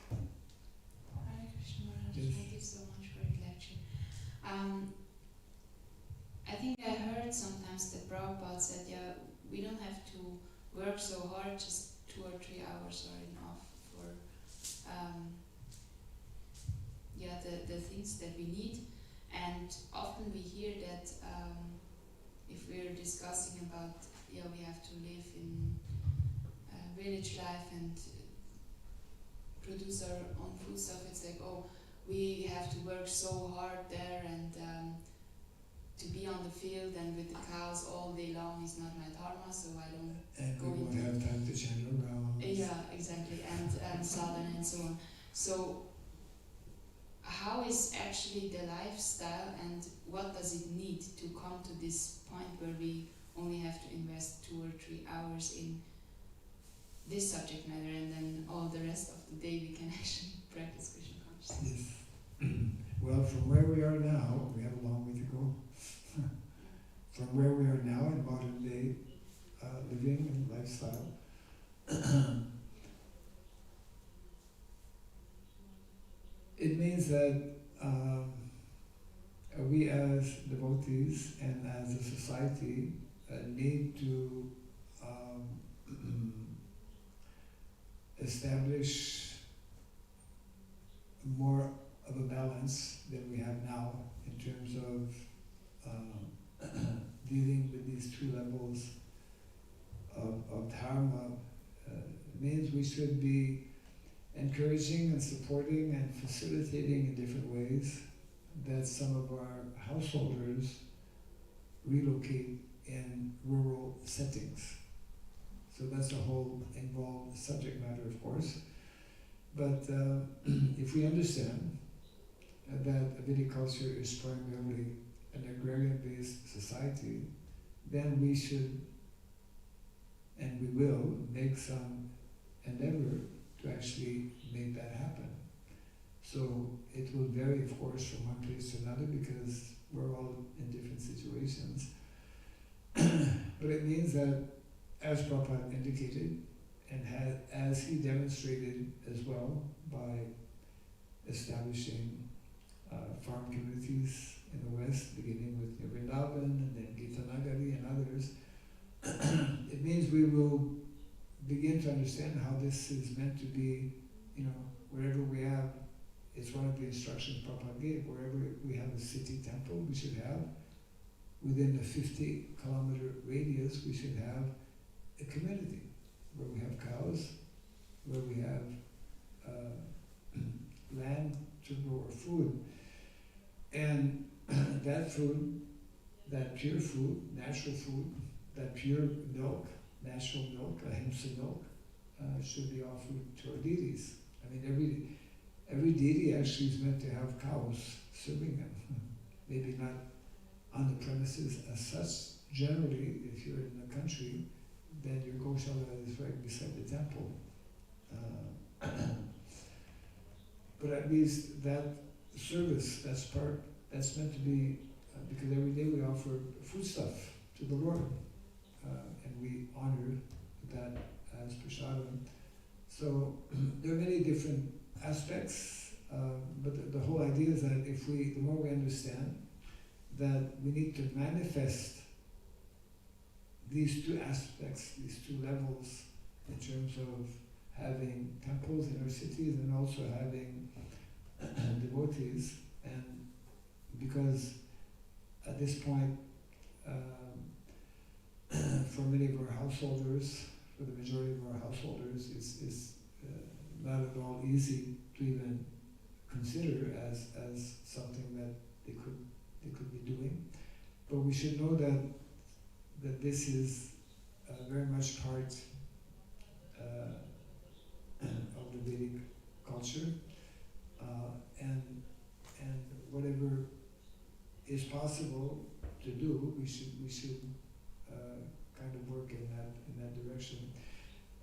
Hare Krishna Maharaj, Yes. thank you so much for the lecture. I think I heard sometimes that Prabhupada said, we don't have to work so hard, just 2 or 3 hours are enough for the things that we need. And often we hear that if we're discussing about, we have to live in village life and produce our own food stuff, it's like, we have to work so hard there and to be on the field and with the cows all day long is not my dharma, so I don't And go we won't into have time to chant around. Yeah, exactly, and sadhana and so on. So how is actually the lifestyle and what does it need to come to this point where we only have to invest 2 or 3 hours in this subject matter and then all the rest of the day we can actually practice Krishna consciousness? Yes. Well, from where we are now, we have a long way to go. From where we are now in modern day living and lifestyle, it means that we as devotees and as a society need to establish more of a balance than we have now in terms of dealing with these 2 levels of dharma. Means we should be encouraging and supporting and facilitating in different ways that some of our householders relocate in rural settings. So that's a whole involved subject matter, of course. But if we understand that Vedic culture is primarily an agrarian-based society, then we should, and we will, make some endeavor to actually make that happen. So it will vary, of course, from one place to another because we're all in different situations. But it means that, as Prabhupada indicated, and as he demonstrated as well by establishing farm communities in the West, beginning with Vrindavan and then Gitanagari and others, it means we will begin to understand how this is meant to be, wherever we have, it's one of the instructions Prabhupada gave, wherever we have a city temple, we should have, within a 50-kilometer radius, we should have a community where we have cows, where we have to grow our food. And that food, that pure food, natural food, that pure milk, natural milk, ahimsa milk, should be offered to our deities. I mean, every deity actually is meant to have cows serving them. Maybe not on the premises as such. Generally, if you're in the country, then your Goshala is right beside the temple. But at least that service, that's meant to be, because every day we offer foodstuff to the Lord, and we honor that as prasadam. So there are many different aspects, but the whole idea is that the more we understand that we need to manifest these two aspects, these two levels, in terms of having temples in our cities and also having devotees, and because at this point, for many of our householders, for the majority of our householders, it's not at all easy to even consider as something that they could be doing. But we should know that this is very much part of the Vedic culture, and whatever is possible to do, we should kind of work in that direction.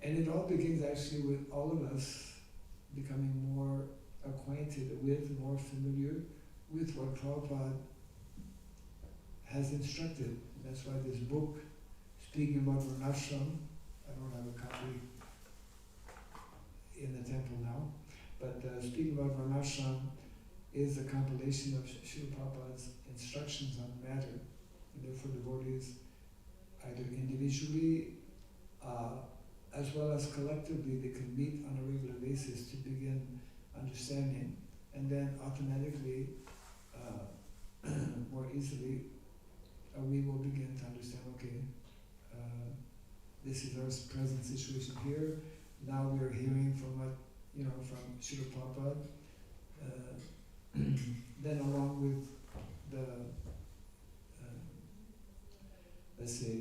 And it all begins actually with all of us becoming more acquainted with, more familiar with what Prabhupada has instructed. That's why this book, speaking about Varnashram, I don't have a copy in the temple now, but speaking about Varnashram is a compilation of Srila Prabhupada's instructions on the matter. And therefore devotees, either individually as well as collectively, they can meet on a regular basis to begin understanding, and then automatically, more easily, we will begin to understand, okay, this is our present situation here. Now we are hearing from from Srila Prabhupada. Then along with the, let's say,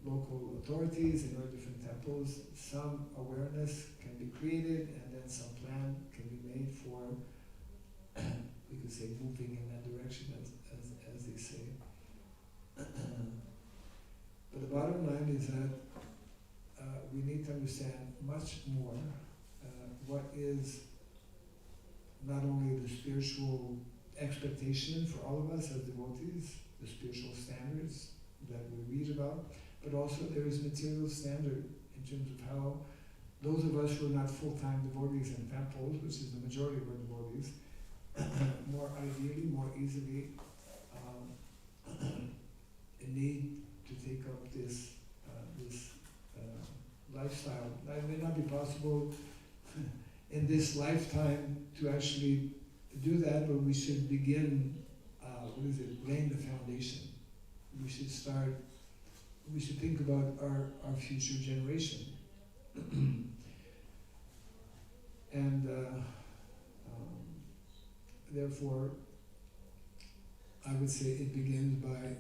local authorities in our different temples, some awareness can be created, and then some plan can be made for, we could say, moving in that direction, as they say. But the bottom line is that we need to understand much more what is not only the spiritual expectation for all of us as devotees, the spiritual standards that we read about, but also there is material standard in terms of how those of us who are not full-time devotees in temples, which is the majority of our devotees, more ideally, more easily need to take up this lifestyle. It may not be possible in this lifetime to actually do that, but we should begin, laying the foundation. We should think about our future generation. And therefore, I would say it begins by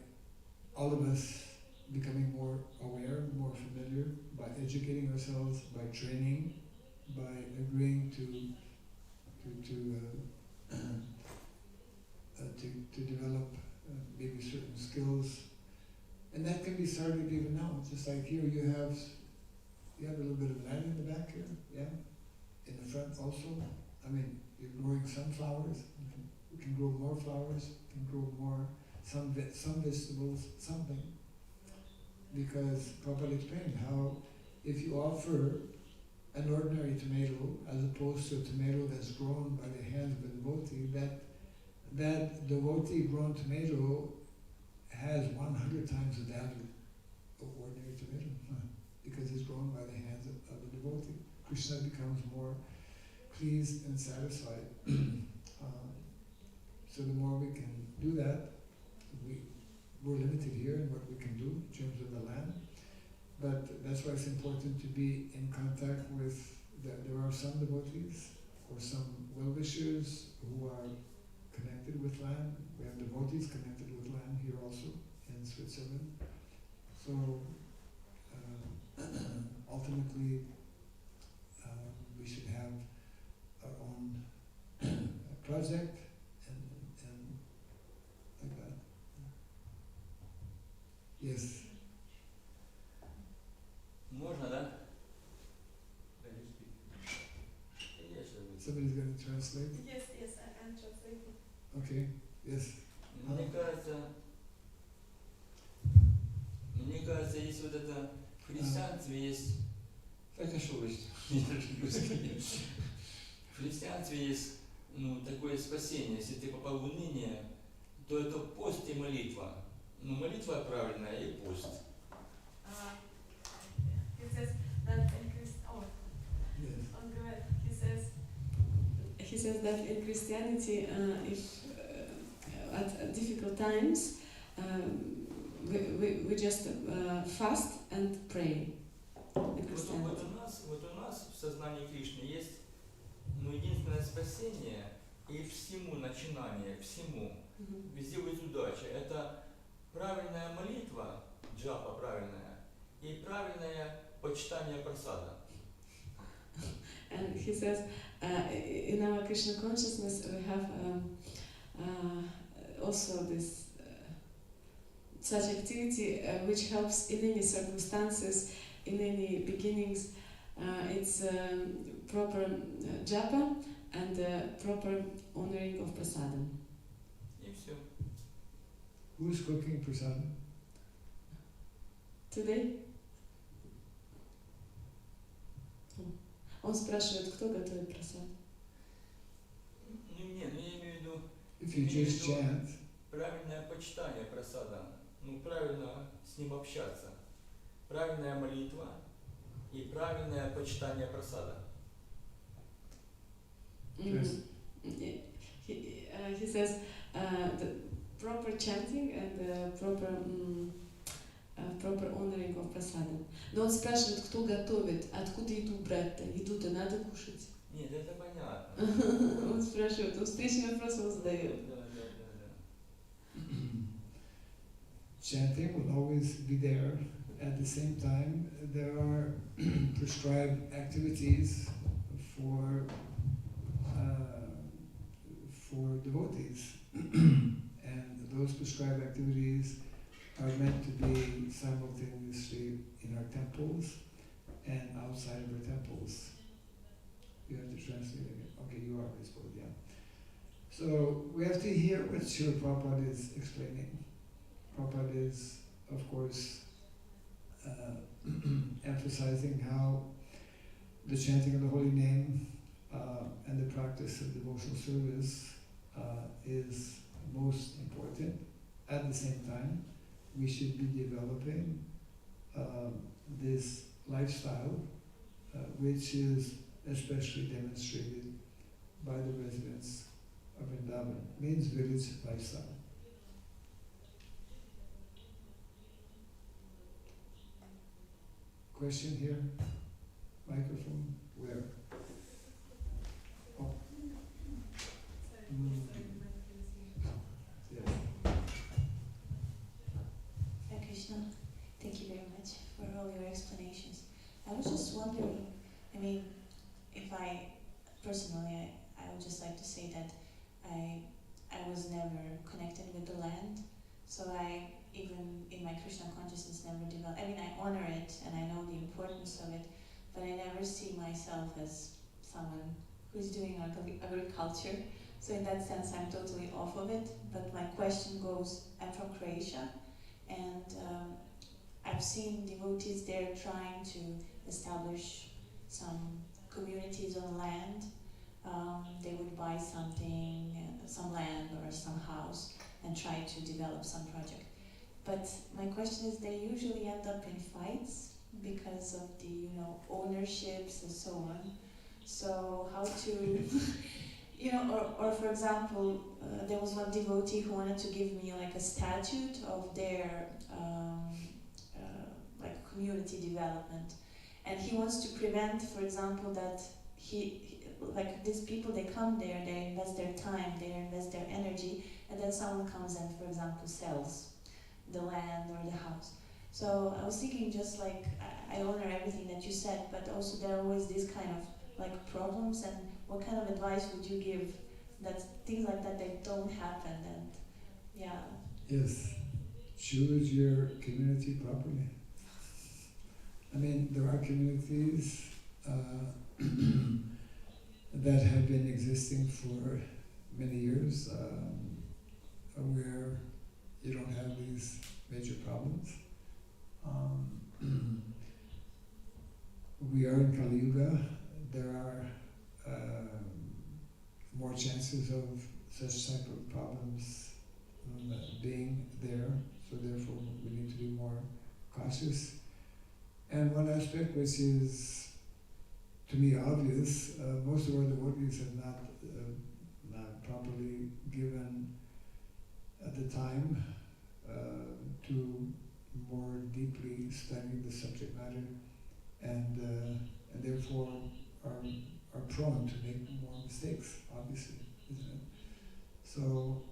all of us becoming more aware, more familiar, by educating ourselves, by training, by agreeing to develop maybe certain skills, and that can be started even now. Just like here, you have a little bit of land in the back here, yeah, in the front also. I mean, you're growing sunflowers. You can grow more flowers. You can grow more some vegetables, something. Because Prabhupada explained how if you offer an ordinary tomato as opposed to a tomato that's grown by the hands of a devotee, that devotee-grown tomato has 100 times the value of ordinary tomato, because it's grown by the hands of a devotee. Krishna becomes more pleased and satisfied. So the more we can do that, we're limited here in what we can do in terms of the land. But that's why it's important to be in contact with, there are some devotees, of for some well-wishers who are connected with land. We have devotees connected with land here also in Switzerland. So ultimately we should have our own project and like that. Yes. Можно, да? Somebody's going to translate? Yes, I'm translating. Okay, yes. Мне кажется, есть вот это в христианстве есть. Хорошо, в христианстве есть такое спасение. Если ты попал в уныние, то это пост и молитва. Молитва правильная и пост. He says that in He says that in Christianity, if at difficult times, we just fast and pray. In Christianity. Вот у нас в сознании Кришны есть единственное спасение и всему начинание, всему. Везде будет удача. Это правильная молитва, джапа правильная, и правильное почитание прасада. And he says, in our Krishna consciousness, we have also this such activity which helps in any circumstances, in any beginnings. It's proper japa and proper honoring of prasadam. И все. Who's cooking prasadam? Today? Он спрашивает, кто готовит прасад. Я имею в виду If you just chant, правильное почитание прасада, правильно с ним общаться, правильная молитва и правильное почитание прасада. Yes. He says the proper chanting and proper honoring of prasadam. Но он спрашивает, кто готовит, откуда еду брать-то? Еду-то надо кушать. Нет, это понятно. Он спрашивает, он встречный вопрос он задает. Да. Chanting will always be there. At the same time, there are prescribed activities for devotees, and those prescribed activities are meant to be simultaneously in our temples and outside of our temples. You have to translate again. Okay, you are, I suppose, yeah. So we have to hear what Srila Prabhupada is explaining. Prabhupada is, of course, emphasizing how the chanting of the holy name and the practice of devotional service is most important. At the same time, we should be developing this lifestyle, which is especially demonstrated by the residents of Vrindavan, means village lifestyle. Question here? Microphone? Where? Oh. Yes. Hare Krishna, thank you very much for all your explanations. I was just wondering, if I personally, I would just like to say that I was never connected with the land, so I, even in my Krishna consciousness, never developed. I honor it and I know the importance of it, but I never see myself as someone who's doing agriculture. So in that sense, I'm totally off of it. But my question goes, I'm from Croatia, and I've seen devotees there trying to establish some communities on land. They would buy something, some land or some house, and try to develop some project. But my question is, they usually end up in fights because of the, ownerships and so on. So how to, or for example, there was one devotee who wanted to give me like a statute of their community development, and he wants to prevent, for example, that like these people, they come there, they invest their time, they invest their energy, and then someone comes and, for example, sells the land or the house. So I was thinking, just like, I honor everything that you said, but also there are always these kind of like problems, and what kind of advice would you give that things like that, they don't happen? And yeah. Yes, choose your community properly. I mean, there are communities that have been existing for many years, where you don't have these major problems. We are in Kali Yuga. There are more chances of such type of problems being there, so therefore we need to be more cautious. And one aspect which is, to me, obvious, most of our devotees have not properly given the time to more deeply study the subject matter, and therefore are prone to make more mistakes, obviously, isn't it? So,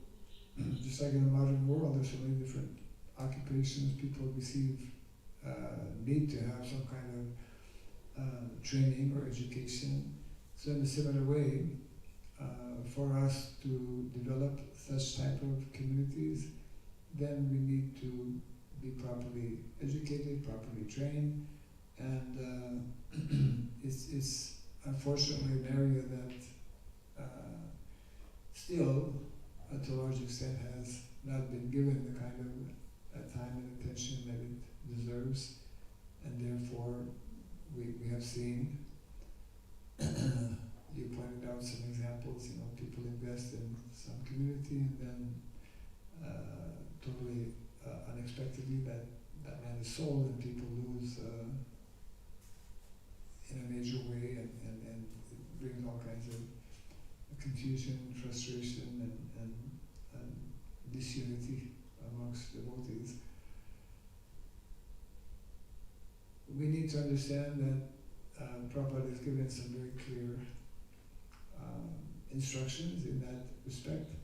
just like in the modern world, there's so many different occupations people need to have some kind of training or education. So in a similar way, for us to develop such type of communities, then we need to be properly educated, properly trained, and it's unfortunately an area that still, to a large extent, has not been given the kind of time and attention that it deserves, and therefore we have seen, you pointed out some examples, people invest in some community and then totally unexpectedly that land is sold and people lose in a major way, and it brings all kinds of confusion, frustration, and disunity amongst devotees. We need to understand that Prabhupada has given some very clear instructions in that respect.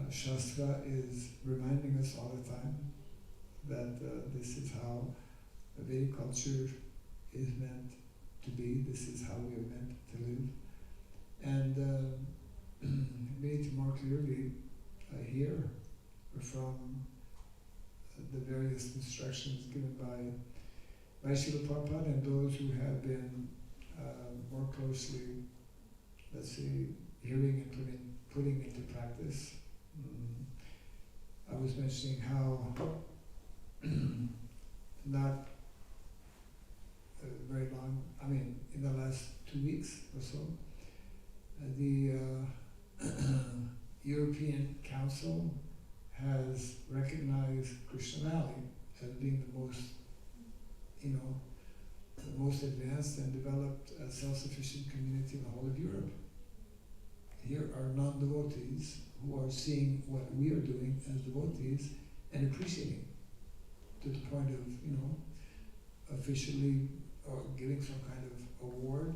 Shastra is reminding us all the time that this is how the Vedic culture is meant to be, this is how we are meant to live. And we need to more clearly hear from the various instructions given by Srila Prabhupada and those who have been more closely, let's say, hearing and putting into practice. I was mentioning how not very long, in the last 2 weeks or so, the European Council has recognized Krishna Valley as being the most advanced and developed self-sufficient community in the whole of Europe. Here are non-devotees who are seeing what we are doing as devotees and appreciating to the point of officially or giving some kind of award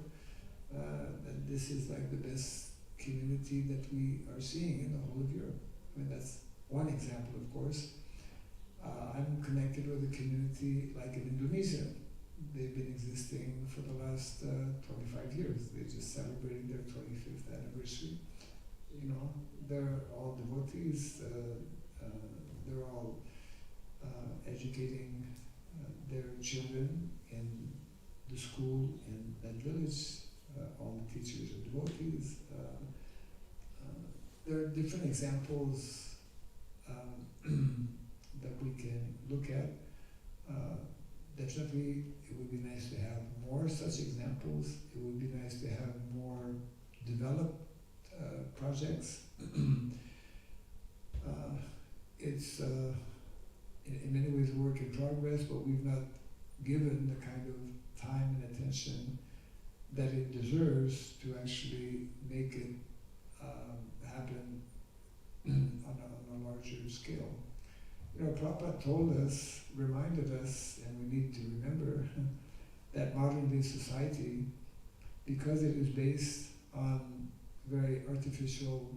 that this is like the best community that we are seeing in the whole of Europe. That's one example, of course. I'm connected with a community like in Indonesia. They've been existing for the last 25 years. They just celebrated their 25th anniversary. They're all devotees. They're all educating their children in the school in that village. All the teachers are devotees. There are different examples that we can look at. Definitely, it would be nice to have more such examples. It would be nice to have more developed projects. It's in many ways a work in progress, but we've not given the kind of time and attention that it deserves to actually make it happen on a larger scale. Prabhupada told us, reminded us, and we need to remember that modern day society, because it is based on very artificial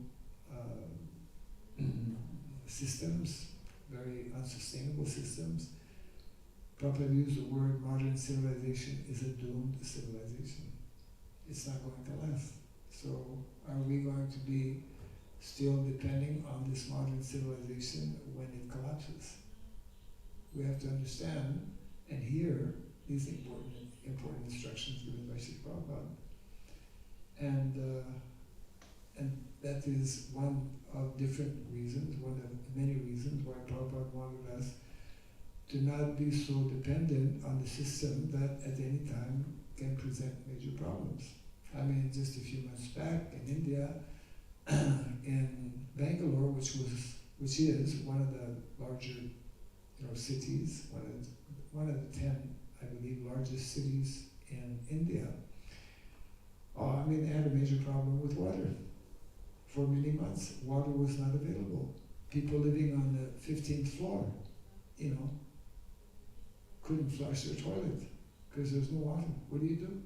systems, very unsustainable systems. Prabhupada used the word modern civilization is a doomed civilization. It's not going to last. So are we going to be still depending on this modern civilization when it collapses? We have to understand and hear these important instructions given by Sri Prabhupada. And that is one of different reasons, one of many reasons why Prabhupada wanted us to not be so dependent on the system that at any time can present major problems. I mean, just a few months back in India, in Bangalore, which is one of the larger, cities, one of the 10, I believe, largest cities in India. They had a major problem with water. For many months, water was not available. People living on the 15th floor, couldn't flush their toilet because there's no water. What do you do?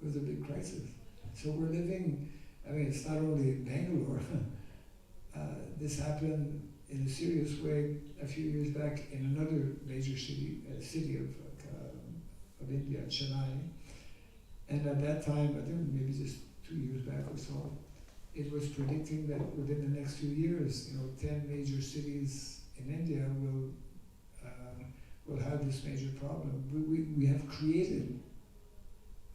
It was a big crisis. So we're living, it's not only Bangalore. This happened in a serious way a few years back in another major city of India, Chennai. And at that time, I think maybe just 2 years back or so, it was predicting that within the next few years, 10 major cities in India will have this major problem. We have created,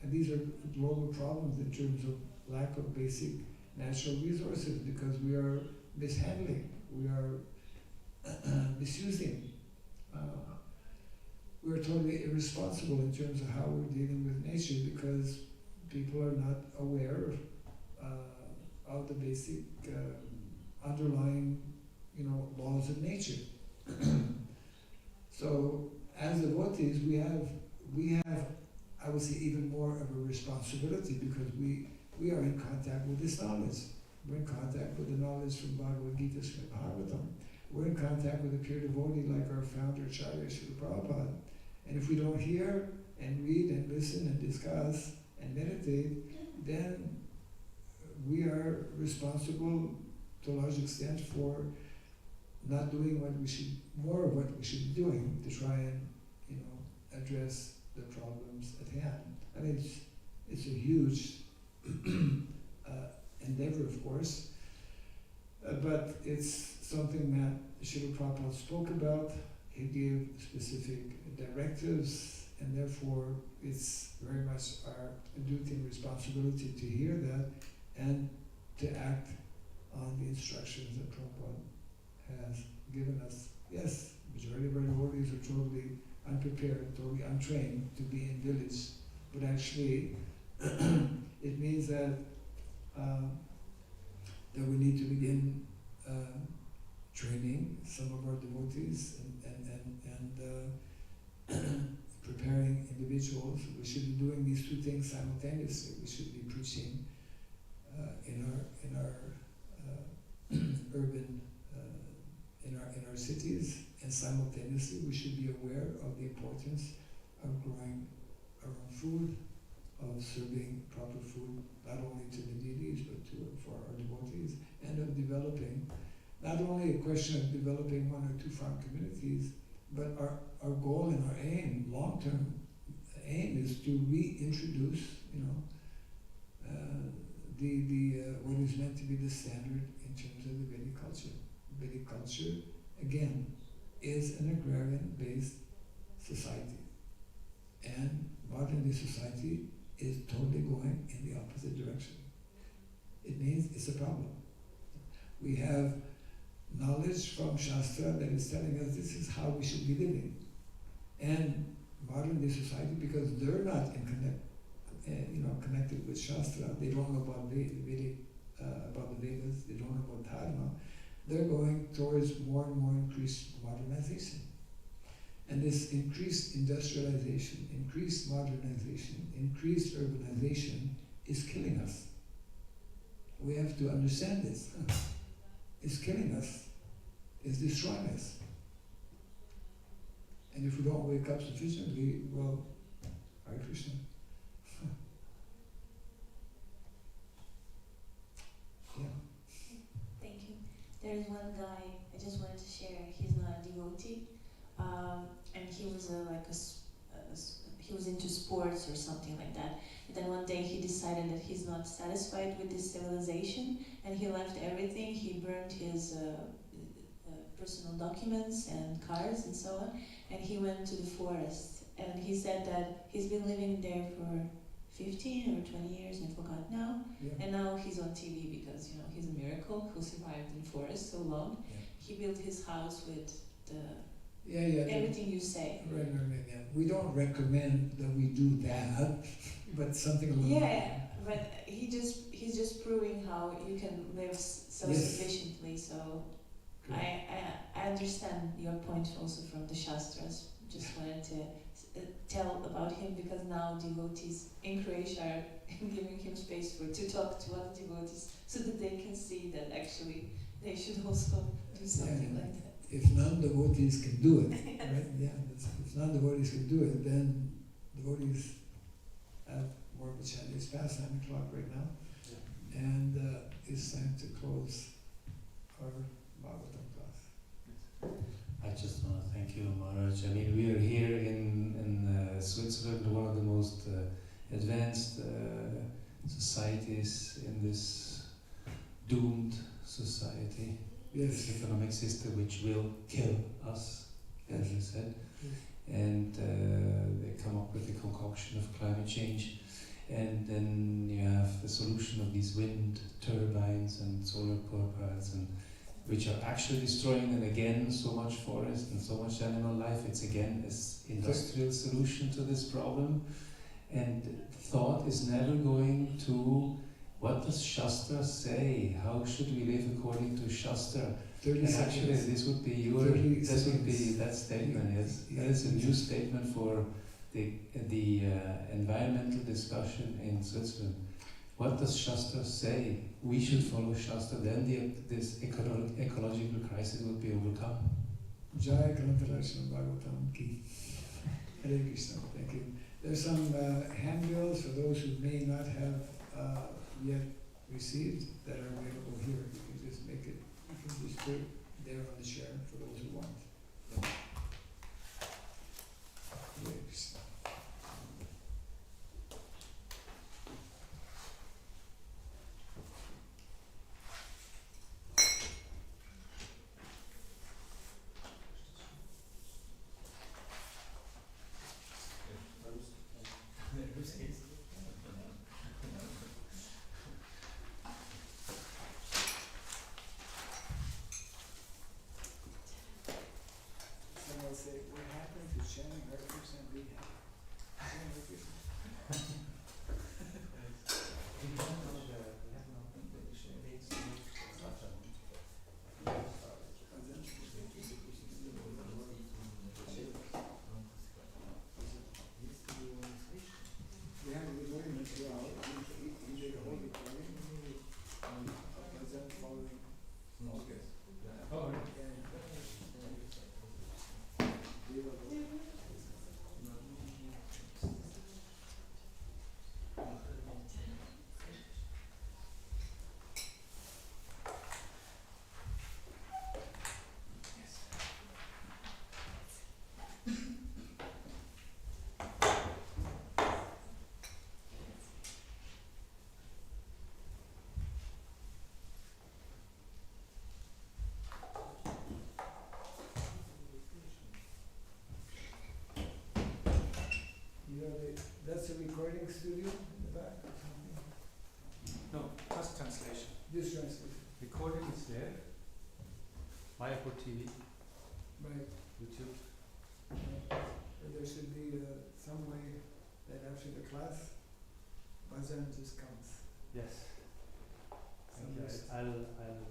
and these are global problems in terms of lack of basic natural resources because we are mishandling, we are misusing. We're totally irresponsible in terms of how we're dealing with nature because people are not aware of the basic underlying, laws of nature. So, as devotees, we have, I would say, even more of a responsibility because we are in contact with this knowledge. We're in contact with the knowledge from Bhagavad Gita, Srimad Bhagavatam. We're in contact with a pure devotee like our founder, Acharya Srila Prabhupada. And if we don't hear and read and listen and discuss and meditate, then we are responsible to a large extent for not doing more of what we should be doing to try and, address the problems at hand. It's a huge endeavor, of course, but it's something that Srila Prabhupada spoke about. He gave specific directives, and therefore it's very much our duty and responsibility to hear that and to act on the instructions that Prabhupada has given us. Yes, majority of our devotees are totally unprepared, totally untrained to be in village, but actually it means that we need to begin training some of our devotees and preparing individuals. We should be doing these two things simultaneously. We should be preaching in our urban in our cities, and simultaneously we should be aware of the importance of growing our own food, of serving proper food not only to the deities but for our devotees, and of developing, not only a question of developing 1 or 2 farm communities, but our goal and our aim, long-term aim, is to reintroduce, what is meant to be the standard in terms of the Vedic culture. Vedic culture, again, is an agrarian-based society, and modern-day society is totally going in the opposite direction. It means it's a problem. We have knowledge from Shastra that is telling us this is how we should be living. And modern-day society, because they're not connected with Shastra, they don't know about the Vedas, they don't know about Dharma, they're going towards more and more increased modernization. And this increased industrialization, increased modernization, increased urbanization is killing us. We have to understand this. It's killing us. It's destroying us. And if we don't wake up sufficiently, well, Hare Krishna. there's one guy I just wanted to share. He's not a devotee, and he was he was into sports or something like that. And then one day he decided that he's not satisfied with this civilization, and he left everything. He burned his personal documents and cars and so on, and he went to the forest. And he said that he's been living there for 15 or 20 years, I forgot now. Yeah. And now he's on TV because, you know, he's a miracle who survived in forest so long. Yeah. He built his house with the Yeah. everything you say. Right. Yeah. We don't recommend that we do that, but something a little. Yeah, but he's just proving how you can live self-sufficiently. So Good. I understand your point also from the Shastras. Just wanted to tell about him because now devotees in Croatia are giving him space to talk to other devotees so that they can see that actually they should also do something like that. If non-devotees can do it, right? Yeah. If non-devotees can do it, then devotees have more of a chance. It's past 9 o'clock right now, and it's time to close our Bhagavatam class. I just want to thank you, Maharaj. I mean, we are here in Switzerland, one of the most advanced societies in this doomed society. Yes. This economic system which will kill us, as you said. And they come up with the concoction of climate change. And then you have the solution of these wind turbines and solar power plants, and which are actually destroying then again so much forest and so much animal life. It's again an industrial solution to this problem. And thought is never going to, what does Shastra say? How should we live according to Shastra? 30 And actually, seconds. this would be your, 30 this would be seconds. that statement, yes. Yeah. That is a new statement for the environmental discussion in Switzerland. What does Shastra say? We should follow Shastra, then this ecological crisis will be overcome. Jai Kantarashna Bhagavatam Ki. Hare Krishna. Thank you. There's some handbills for those who may not have yet received that are available here. You can just make it, you can just put it there on the chair for those who want. Yeah. Hare Krishna. Someone say, what happened to chanting Hare Krishna and being happy? Chanting Hare Krishna. We have a good in 2 hours. He did a whole recording. Bhajan following August. Oh, That's a recording studio in the back or something? No, just translation. This translation. Recording is there. Mayapur TV, Right. YouTube. But there should be some way that after the class, Bhajan just comes. Yes. Some Okay, list. I'll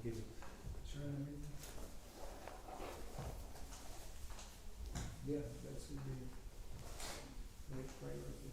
give it. Sure, I mean. Yeah, that should be like priority.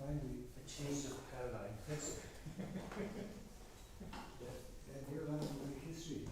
finally, A change of paradigm. yeah, they're learning the history.